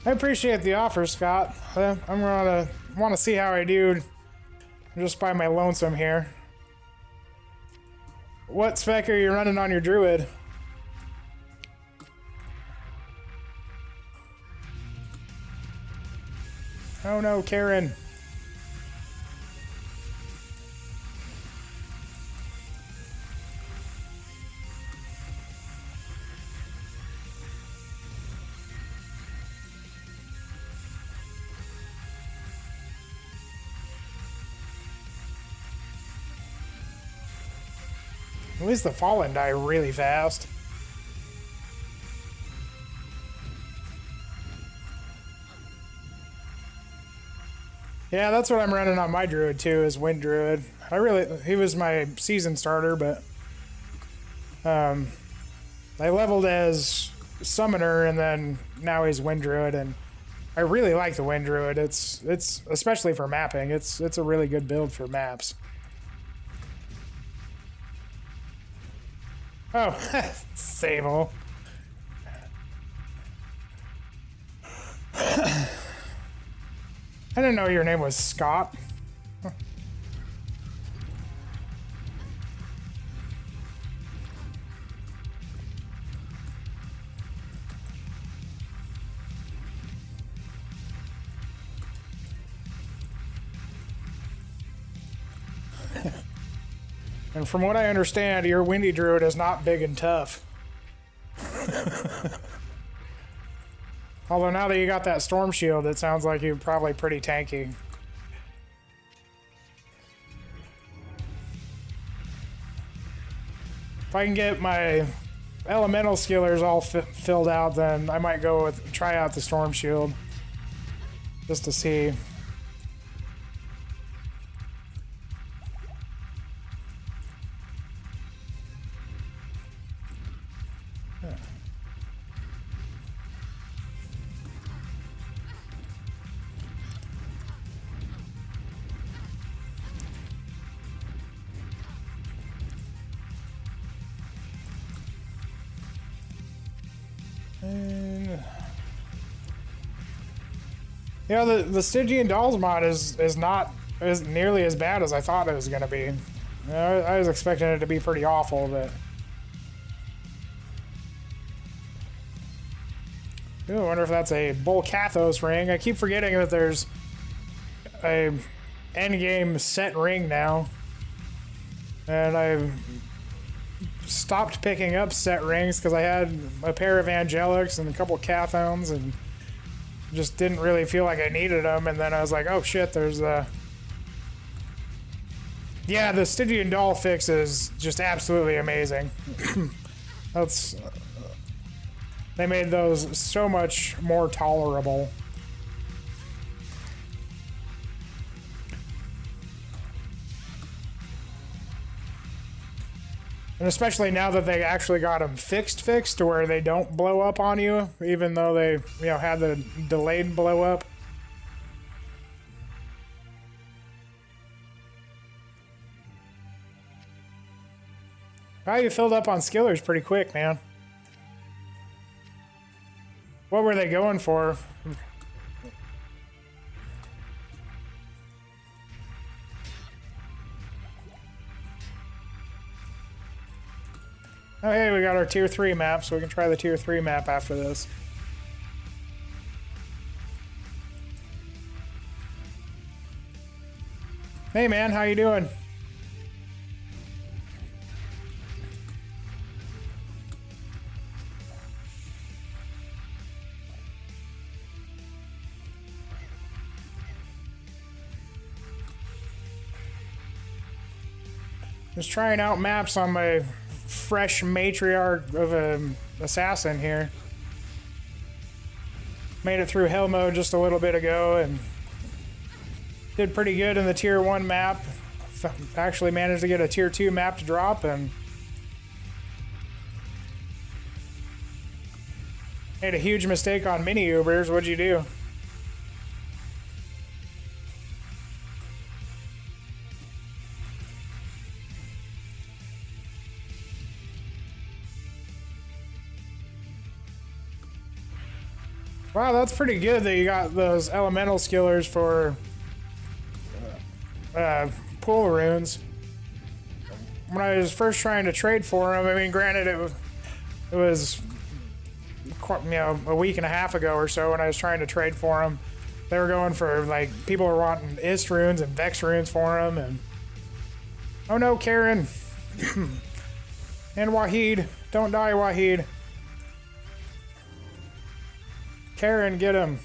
A: I appreciate the offer, Scott. I'm gonna want to see how I do just by my lonesome here. What spec are you running on your druid? Oh no, Karen. At least the Fallen die really fast. Yeah, that's what I'm running on my druid too, is Wind Druid. He was my season starter, but I leveled as Summoner and then now he's Wind Druid, and I really like the Wind Druid. It's especially for mapping. It's a really good build for maps. Oh, Sable. I didn't know your name was Scott. And from what I understand, your Windy Druid is not big and tough. Although now that you got that Storm Shield, it sounds like you're probably pretty tanky. If I can get my elemental skillers all filled out, then I might go with try out the Storm Shield just to see. You know, the Stygian Dolls mod is not as nearly as bad as I thought it was going to be. You know, I was expecting it to be pretty awful, but... Ooh, I wonder if that's a Bull Kathos ring. I keep forgetting that there's a endgame set ring now. And I've stopped picking up set rings because I had a pair of Angelics and a couple Cathones and just didn't really feel like I needed them. And then I was like, oh shit, there's a... Yeah, the Stygian Doll fix is just absolutely amazing. That's... They made those so much more tolerable. And especially now that they actually got them fixed to where they don't blow up on you, even though they, you know, had the delayed blow up. Wow, you filled up on skillers pretty quick, man. What were they going for? Oh, hey, we got our tier 3 map, so we can try the tier 3 map after this. Hey, man, how you doing? Just trying out maps on my fresh matriarch of an assassin here. Made it through hell mode just a little bit ago and did pretty good in the tier 1 map. Actually managed to get a tier 2 map to drop and made a huge mistake on mini Ubers. What'd you do? Wow, that's pretty good that you got those elemental skillers for pool runes. When I was first trying to trade for them, I mean, granted it was you know, a week and a half ago or so when I was trying to trade for them. They were going for, like, people were wanting Ist runes and Vex runes for them, and... Oh no, Karen! And Wahid. Don't die, Wahid. Karen, get him.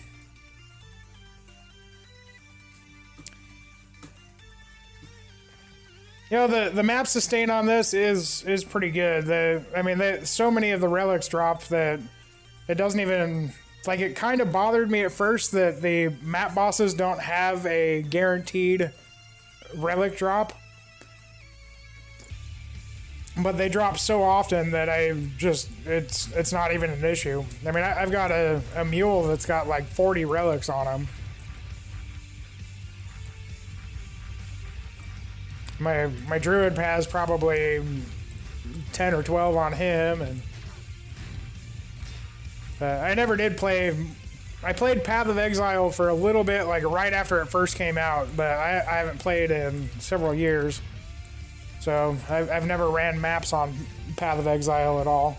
A: You know, the map sustain on this is pretty good. I mean, so many of the relics drop that it doesn't even... Like, it kind of bothered me at first that the map bosses don't have a guaranteed relic drop. But they drop so often that it's not even an issue. I mean, I've got a mule that's got like 40 relics on him. My druid has probably 10 or 12 on him, and I never did play. I played Path of Exile for a little bit, like right after it first came out, but I haven't played in several years. So I've never ran maps on Path of Exile at all.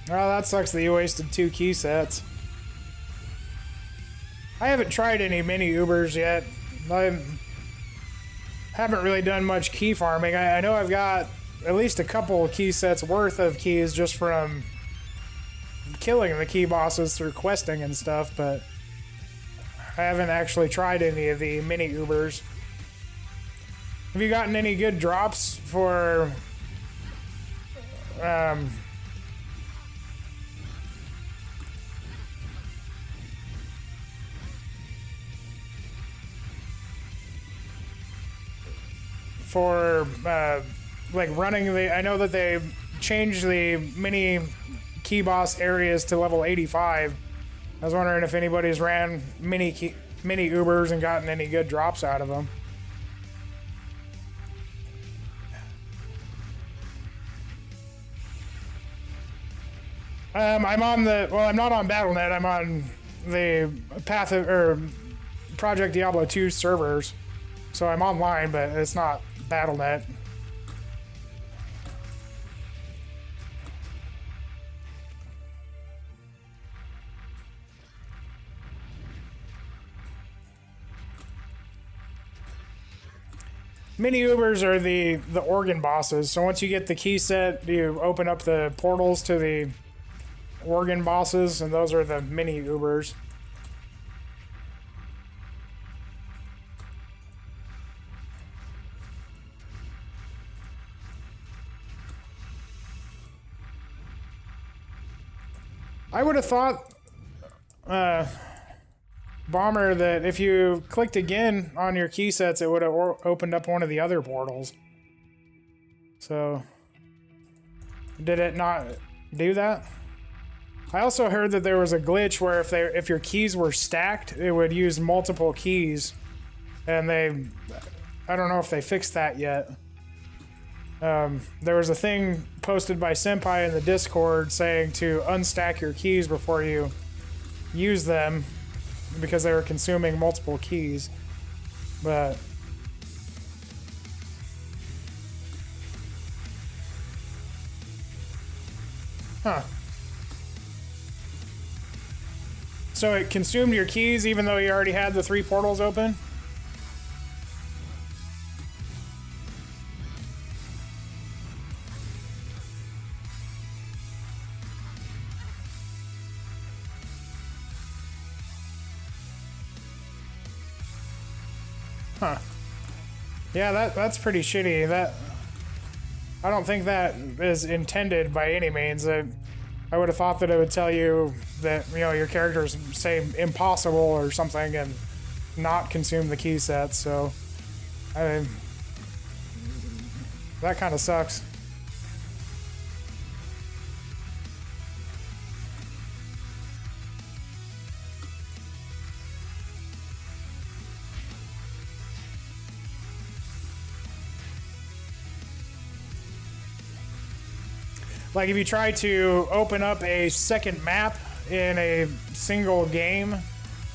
A: Well, that sucks that you wasted 2 key sets. I haven't tried any mini Ubers yet. I haven't really done much key farming. I know I've got at least a couple key sets worth of keys just from killing the key bosses through questing and stuff, but I haven't actually tried any of the mini Ubers. Have you gotten any good drops for like running the, I know that they changed the mini key boss areas to level 85. I was wondering if anybody's ran mini Ubers and gotten any good drops out of them. I'm on the, well, I'm not on BattleNet. I'm on the Project Diablo 2 servers. So I'm online, but it's not BattleNet. Mini Ubers are the organ bosses. So once you get the key set, you open up the portals to the organ bosses, and those are the mini Ubers. I would have thought, Bomber, that if you clicked again on your key sets, it would have opened up one of the other portals. So, did it not do that? I also heard that there was a glitch where if your keys were stacked, it would use multiple keys, and I don't know if they fixed that yet. There was a thing posted by Senpai in the Discord saying to unstack your keys before you use them because they were consuming multiple keys. But so it consumed your keys even though you already had the 3 portals open? Huh. Yeah, that's pretty shitty. I don't think that is intended by any means. I would have thought that it would tell you that, you know, your characters say impossible or something and not consume the key sets, so I mean, that kind of sucks. Like if you try to open up a second map in a single game,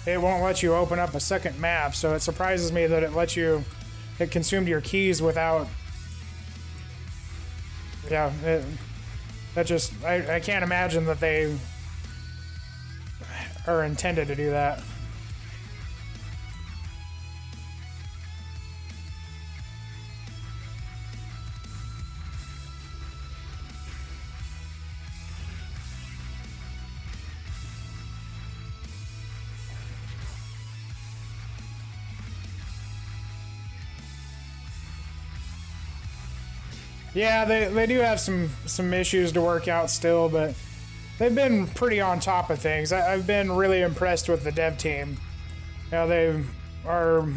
A: it won't let you open up a second map. So it surprises me that it consumed your keys without. Yeah, I can't imagine that they are intended to do that. Yeah, they do have some issues to work out still, but they've been pretty on top of things. I've been really impressed with the dev team. You know, they are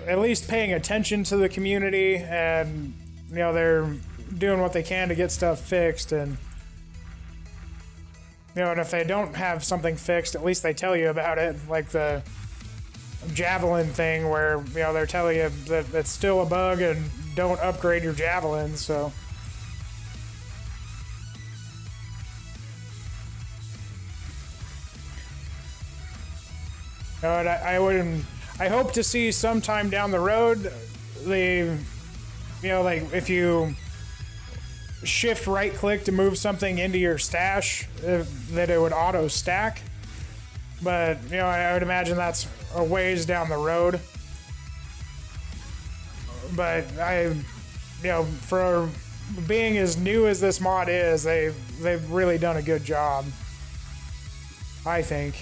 A: at least paying attention to the community, and you know they're doing what they can to get stuff fixed. And you know, and if they don't have something fixed, at least they tell you about it, like the javelin thing, where you know they're telling you that it's still a bug and don't upgrade your javelins. So no, and I hope to see sometime down the road the, you know, like if you shift right click to move something into your stash, that it would auto stack. But, you know, I would imagine that's a ways down the road. But you know, for being as new as this mod is, they've really done a good job, I think.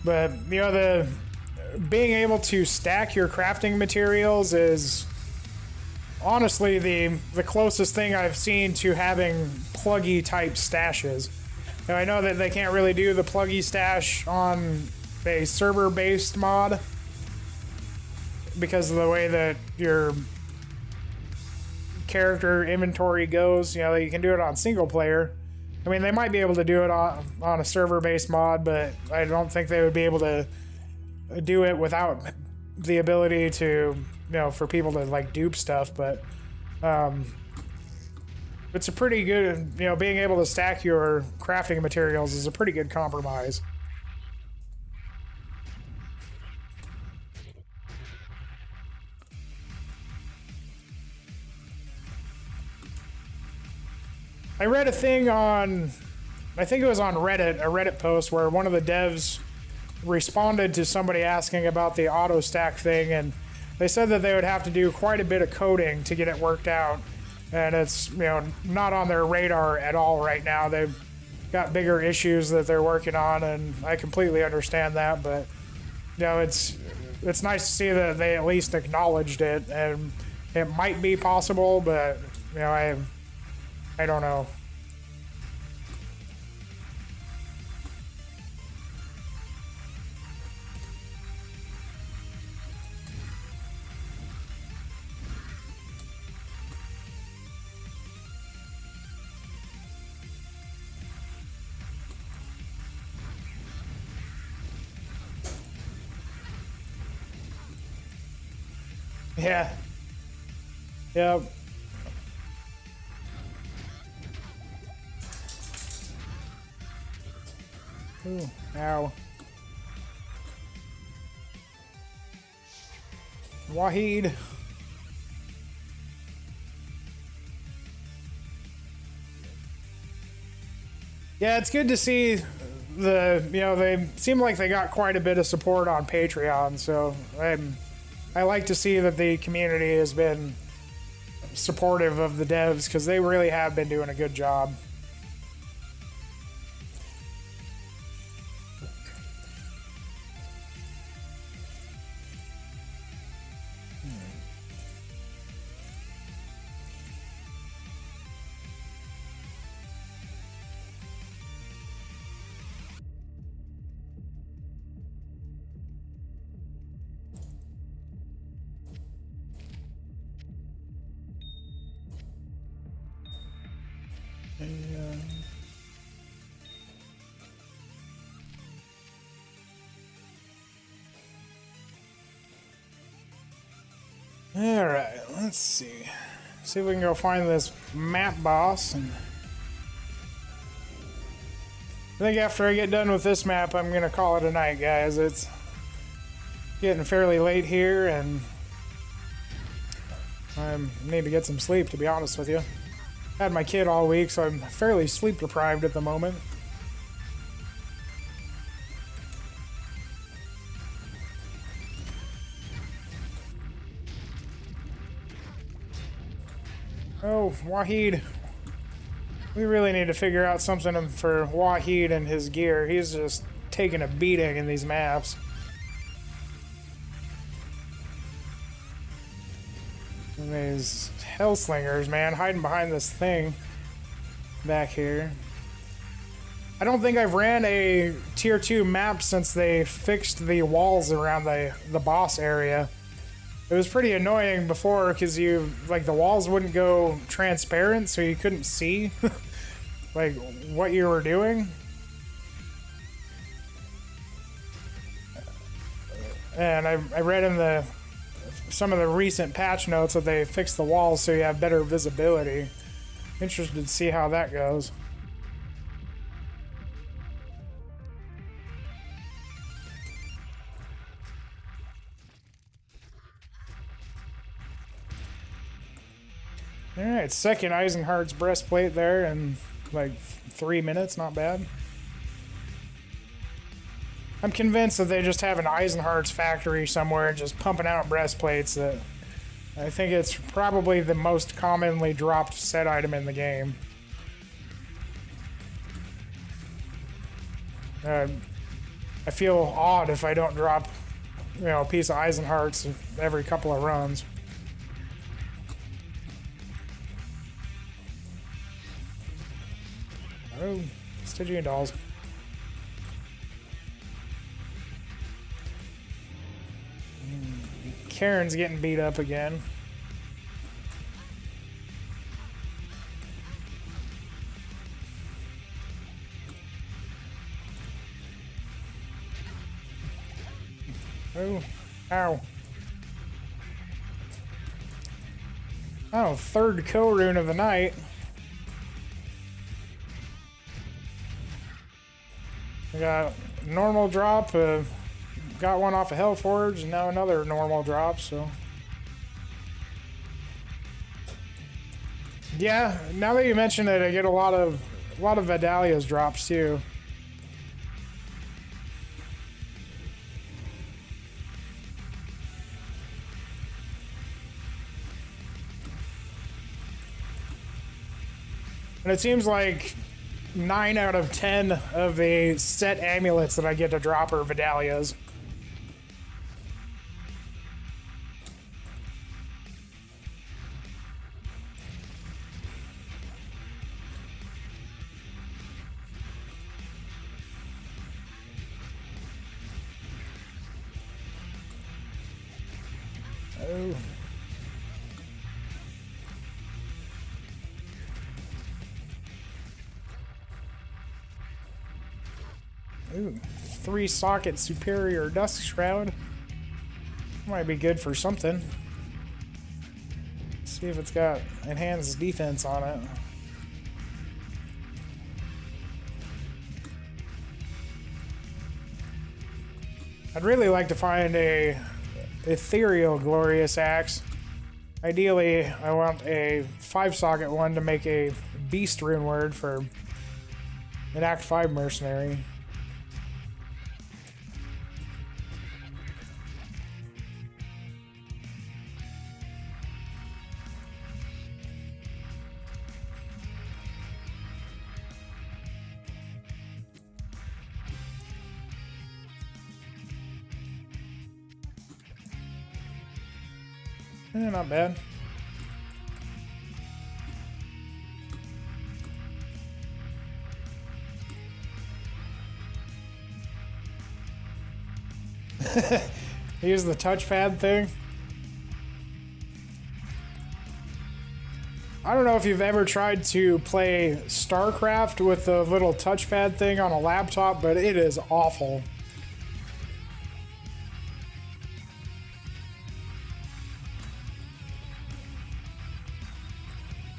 A: But, you know, the being able to stack your crafting materials is honestly the closest thing I've seen to having pluggy type stashes. Now, I know that they can't really do the pluggy stash on a server based mod because of the way that your character inventory goes. You know, you can do it on single player. I mean, they might be able to do it on a server-based mod, but I don't think they would be able to do it without the ability to, you know, for people to, like, dupe stuff. But it's a pretty good, you know, being able to stack your crafting materials is a pretty good compromise. I read a thing on, I think it was on Reddit, a Reddit post where one of the devs responded to somebody asking about the auto stack thing, and they said that they would have to do quite a bit of coding to get it worked out, and it's, you know, not on their radar at all right now. They've got bigger issues that they're working on, and I completely understand that, but, you know, it's nice to see that they at least acknowledged it, and it might be possible, but, you know, I don't know. Yeah. Yep. Ooh, ow. Wahid. Yeah, it's good to see the, you know, they seem like they got quite a bit of support on Patreon, so I like to see that the community has been supportive of the devs, because they really have been doing a good job. Alright, let's see. See if we can go find this map boss. And I think after I get done with this map, I'm going to call it a night, guys. It's getting fairly late here, and I need to get some sleep, to be honest with you. Had my kid all week, so I'm fairly sleep deprived at the moment. Oh, Wahid. We really need to figure out something for Wahid and his gear. He's just taking a beating in these maps. And these hellslingers, man, hiding behind this thing back here. I don't think I've ran a tier 2 map since they fixed the walls around the boss area. It was pretty annoying before, because you, like, the walls wouldn't go transparent, so you couldn't see like what you were doing. And I read in some of the recent patch notes that they fixed the walls so you have better visibility. Interested to see how that goes. Alright, second Eisenhardt's breastplate there in like 3 minutes, not bad. I'm convinced that they just have an Eisenhardt's factory somewhere just pumping out breastplates. That I think it's probably the most commonly dropped set item in the game. I feel odd if I don't drop, a piece of Eisenhardt's every couple of runs. Oh, Stygian dolls. Karen's getting beat up again. Oh, ow. Oh, third co-rune of the night. We got normal drop, got one off of Hellforge, and now another normal drop, so... Yeah, now that you mention it, I get a lot of Vidalia's drops, too. And it seems like 9 out of 10 of the set amulets that I get to drop are Vidalia's. Oh. Ooh, 3-socket superior dusk shroud. Might be good for something. See if it's got enhanced defense on it. I'd really like to find a ethereal glorious axe. Ideally, I want a 5-socket one to make a beast rune word for an Act 5 mercenary. Not bad. Use the touchpad thing. I don't know if you've ever tried to play StarCraft with the little touchpad thing on a laptop, but it is awful.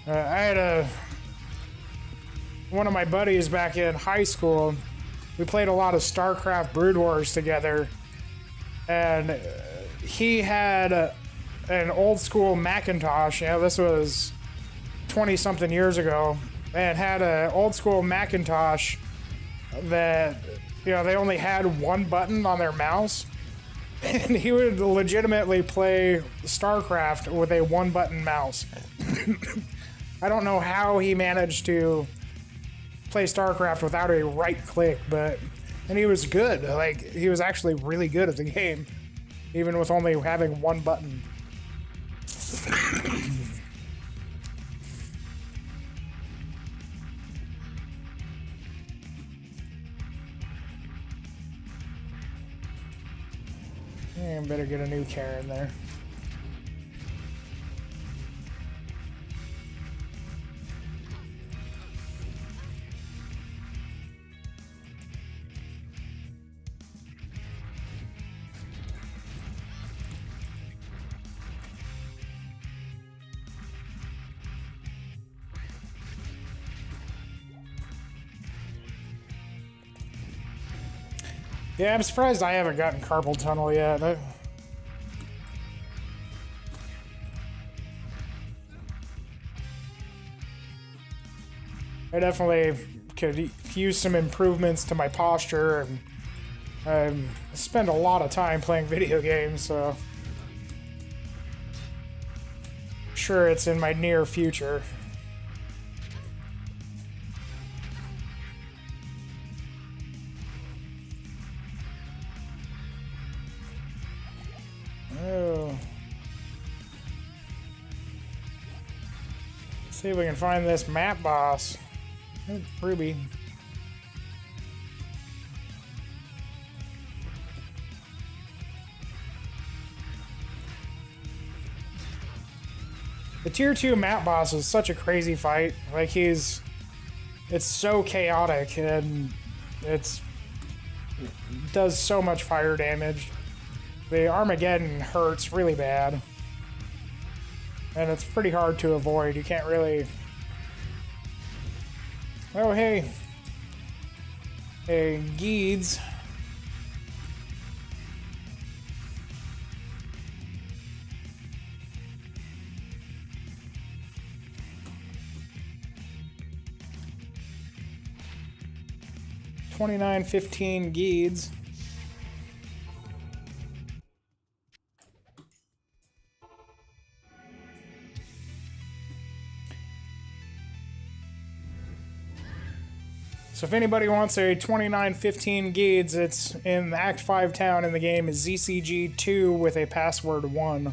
A: I had one of my buddies back in high school. We played a lot of StarCraft Brood Wars together, and he had an old school Macintosh. This was 20-something years ago, and had an old school Macintosh that, they only had one button on their mouse, and he would legitimately play StarCraft with a one-button mouse. I don't know how he managed to play StarCraft without a right click, and he was good. Like, he was actually really good at the game, even with only having one button. Better get a new Karen there. Yeah, I'm surprised I haven't gotten carpal tunnel yet. I definitely could use some improvements to my posture, and I spend a lot of time playing video games, so I'm sure it's in my near future. Oh. Let's see if we can find this map boss. Oh, Ruby. The tier 2 map boss is such a crazy fight. Like, it's so chaotic, and it does so much fire damage. The Armageddon hurts really bad. And it's pretty hard to avoid. You can't really... Oh, hey. Hey, Geeds. $29.15 Geeds. So if anybody wants a 29.15 Geeds, it's in the Act 5 town in the game is ZCG2 with a password 1.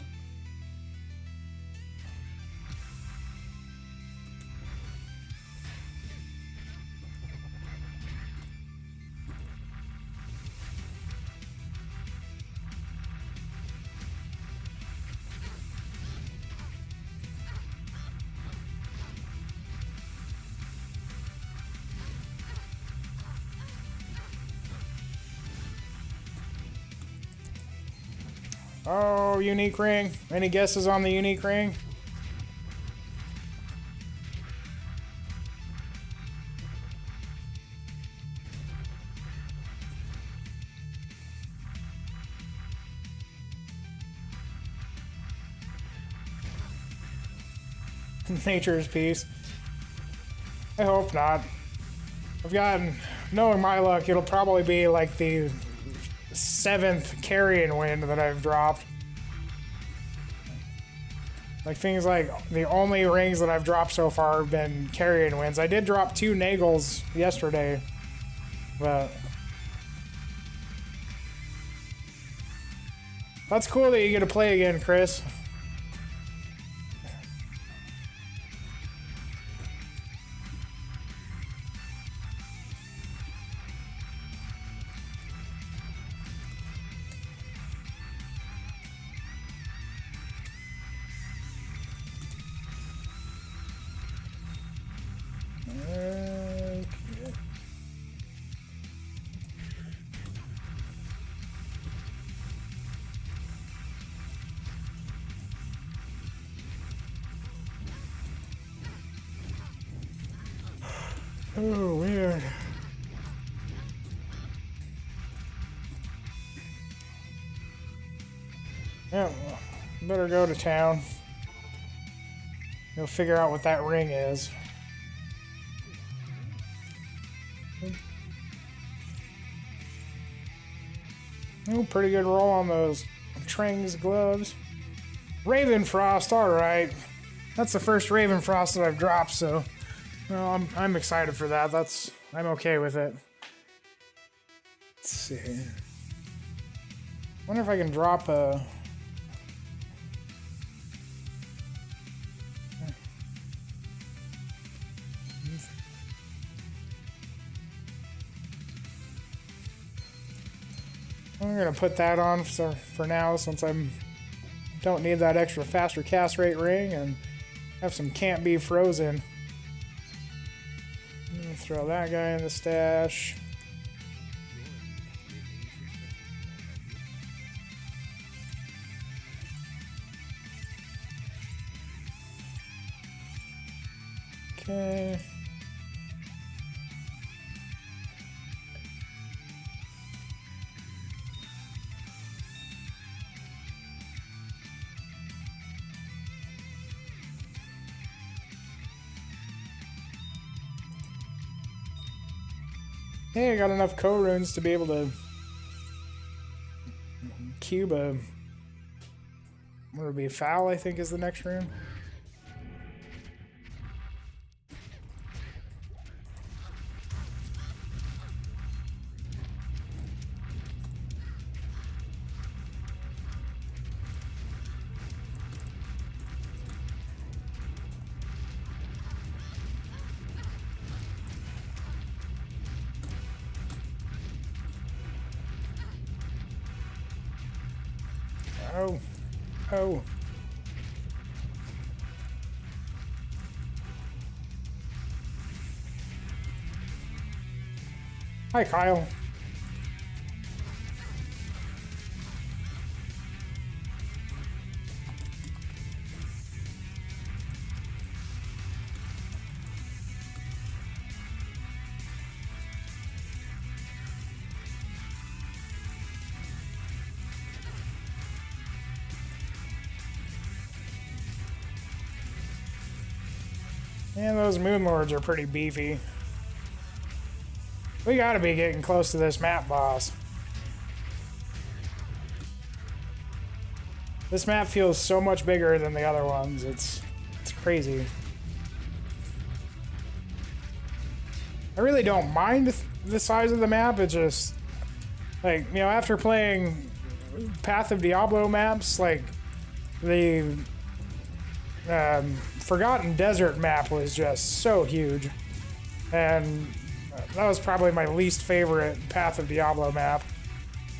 A: Oh, unique ring. Any guesses on the unique ring? Nature's Peace. I hope not. I've gotten, knowing my luck, it'll probably be like the 7th carrion wind that I've dropped. Like, things like the only rings that I've dropped so far have been carrion winds. I did drop 2 Nagels yesterday, but that's cool that you get to play again, Chris. Oh, weird. Yeah, better go to town. Go figure out what that ring is. Oh, pretty good roll on those Trang's gloves. Ravenfrost, alright. That's the first Ravenfrost that I've dropped, so well, I'm excited for that. I'm okay with it. Let's see. Wonder if I can drop a... I'm gonna put that on for now, since don't need that extra faster cast rate ring, and have some can't be frozen. I'm gonna throw that guy in the stash. Okay. Hey, I got enough co-runes to be able to cube a... What would it be? Foul, I think, is the next rune. Oh. Oh. Hi, Kyle. And those Moon Lords are pretty beefy. We gotta be getting close to this map boss. This map feels so much bigger than the other ones. It's crazy. I really don't mind the size of the map. It's just like, you know, after playing Path of Diablo maps, like the Forgotten Desert map was just so huge, and that was probably my least favorite Path of Diablo map.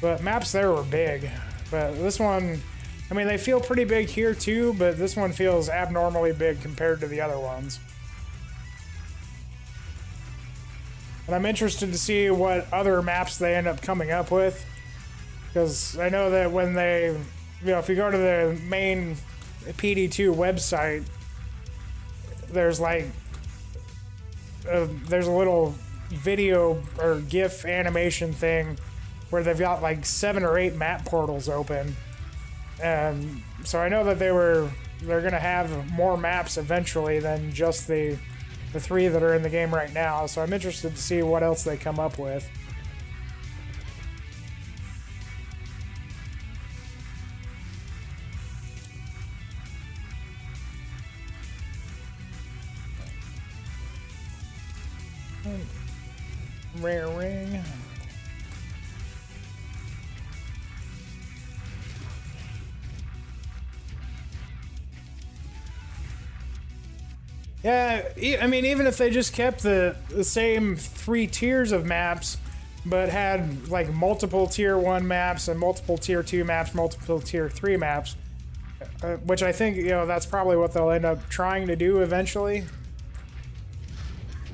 A: But maps there were big, but this one, I mean, they feel pretty big here too, but this one feels abnormally big compared to the other ones. And I'm interested to see what other maps they end up coming up with, because I know that when they, you know, if you go to the main PD2 website, there's like there's a little video or GIF animation thing where they've got like 7 or 8 map portals open, and so I know that they're gonna have more maps eventually than just the 3 that are in the game right now. So I'm interested to see what else they come up with. Rare ring. Yeah, I mean, even if they just kept the same 3 tiers of maps, but had like multiple tier 1 maps and multiple tier 2 maps, multiple tier 3 maps, which I think, you know, that's probably what they'll end up trying to do eventually.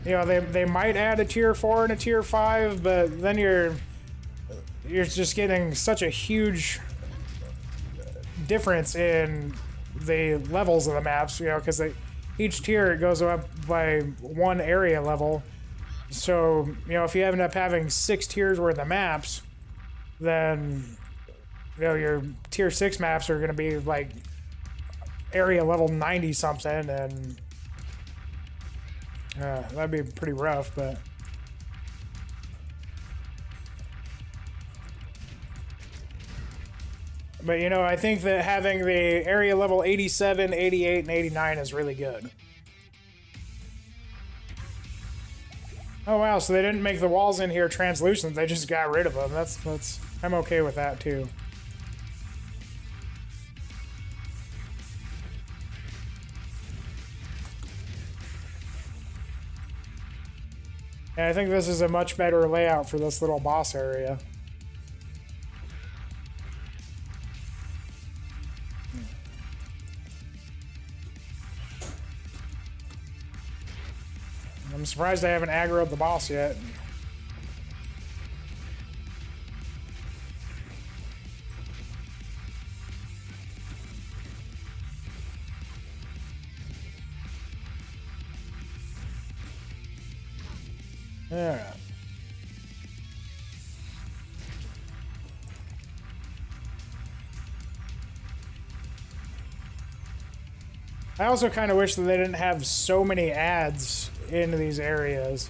A: You know, they might add a tier 4 and a tier 5, but then you're just getting such a huge difference in the levels of the maps, you know, because each tier it goes up by 1 area level. So, you know, if you end up having 6 tiers worth of maps, then, you know, your tier 6 maps are going to be like area level 90 something, and that'd be pretty rough. But you know, I think that having the area level 87, 88, and 89 is really good. Oh wow, so they didn't make the walls in here translucent, they just got rid of them. That's I'm okay with that too. And I think this is a much better layout for this little boss area. I'm surprised I haven't aggroed the boss yet. Alright. I also kind of wish that they didn't have so many ads into these areas.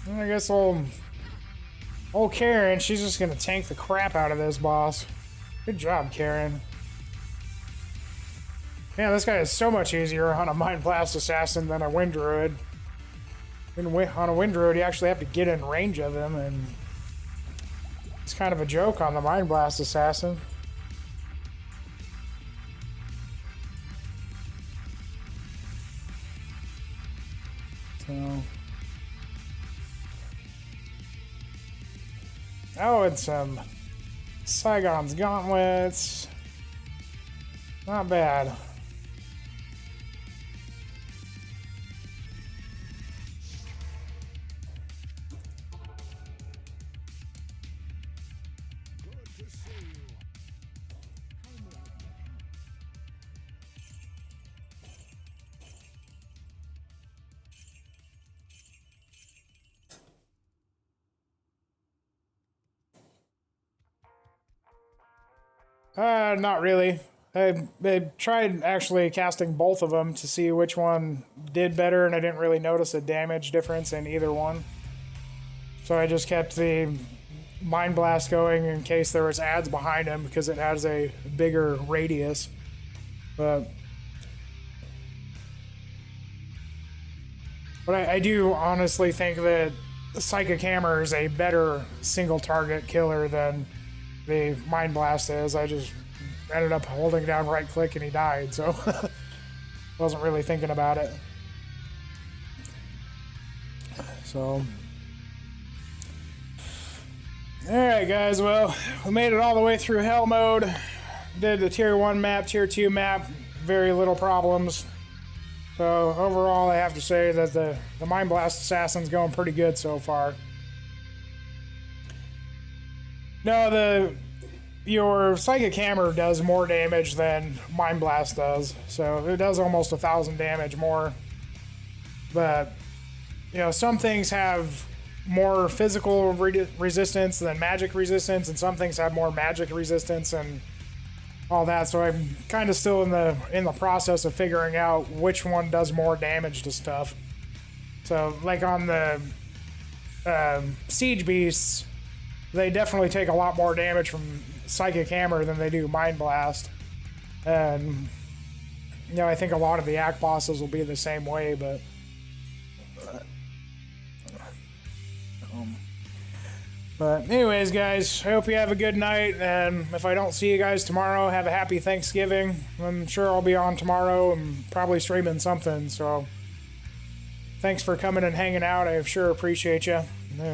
A: I guess old Karen, she's just gonna tank the crap out of this boss. Good job, Karen. Man, this guy is so much easier on a Mind Blast Assassin than a Wind Druid. On a Wind Druid, you actually have to get in range of him, and it's kind of a joke on the Mind Blast Assassin. So... oh, it's some Saigon's Gauntlets. Not bad. Not really. I tried actually casting both of them to see which one did better, and I didn't really notice a damage difference in either one. So I just kept the Mind Blast going in case there was ads behind him because it has a bigger radius. But I do honestly think that Psychic Hammer is a better single target killer than the Mind Blast is. I just ended up holding down right click and he died, so wasn't really thinking about it. So alright guys, well, we made it all the way through Hell mode. Did the tier 1 map, tier 2 map, very little problems. So overall I have to say that the Mind Blast Assassin's going pretty good so far. No, your Psychic Hammer does more damage than Mind Blast does, so it does almost 1,000 damage more. But, you know, some things have more physical resistance than magic resistance, and some things have more magic resistance and all that. So I'm kind of still in the process of figuring out which one does more damage to stuff. So, like on the Siege Beasts, they definitely take a lot more damage from Psychic Hammer than they do Mind Blast. And, you know, I think a lot of the Act bosses will be the same way, but... But anyways, guys, I hope you have a good night, and if I don't see you guys tomorrow, have a happy Thanksgiving. I'm sure I'll be on tomorrow and probably streaming something, so... Thanks for coming and hanging out. I sure appreciate you.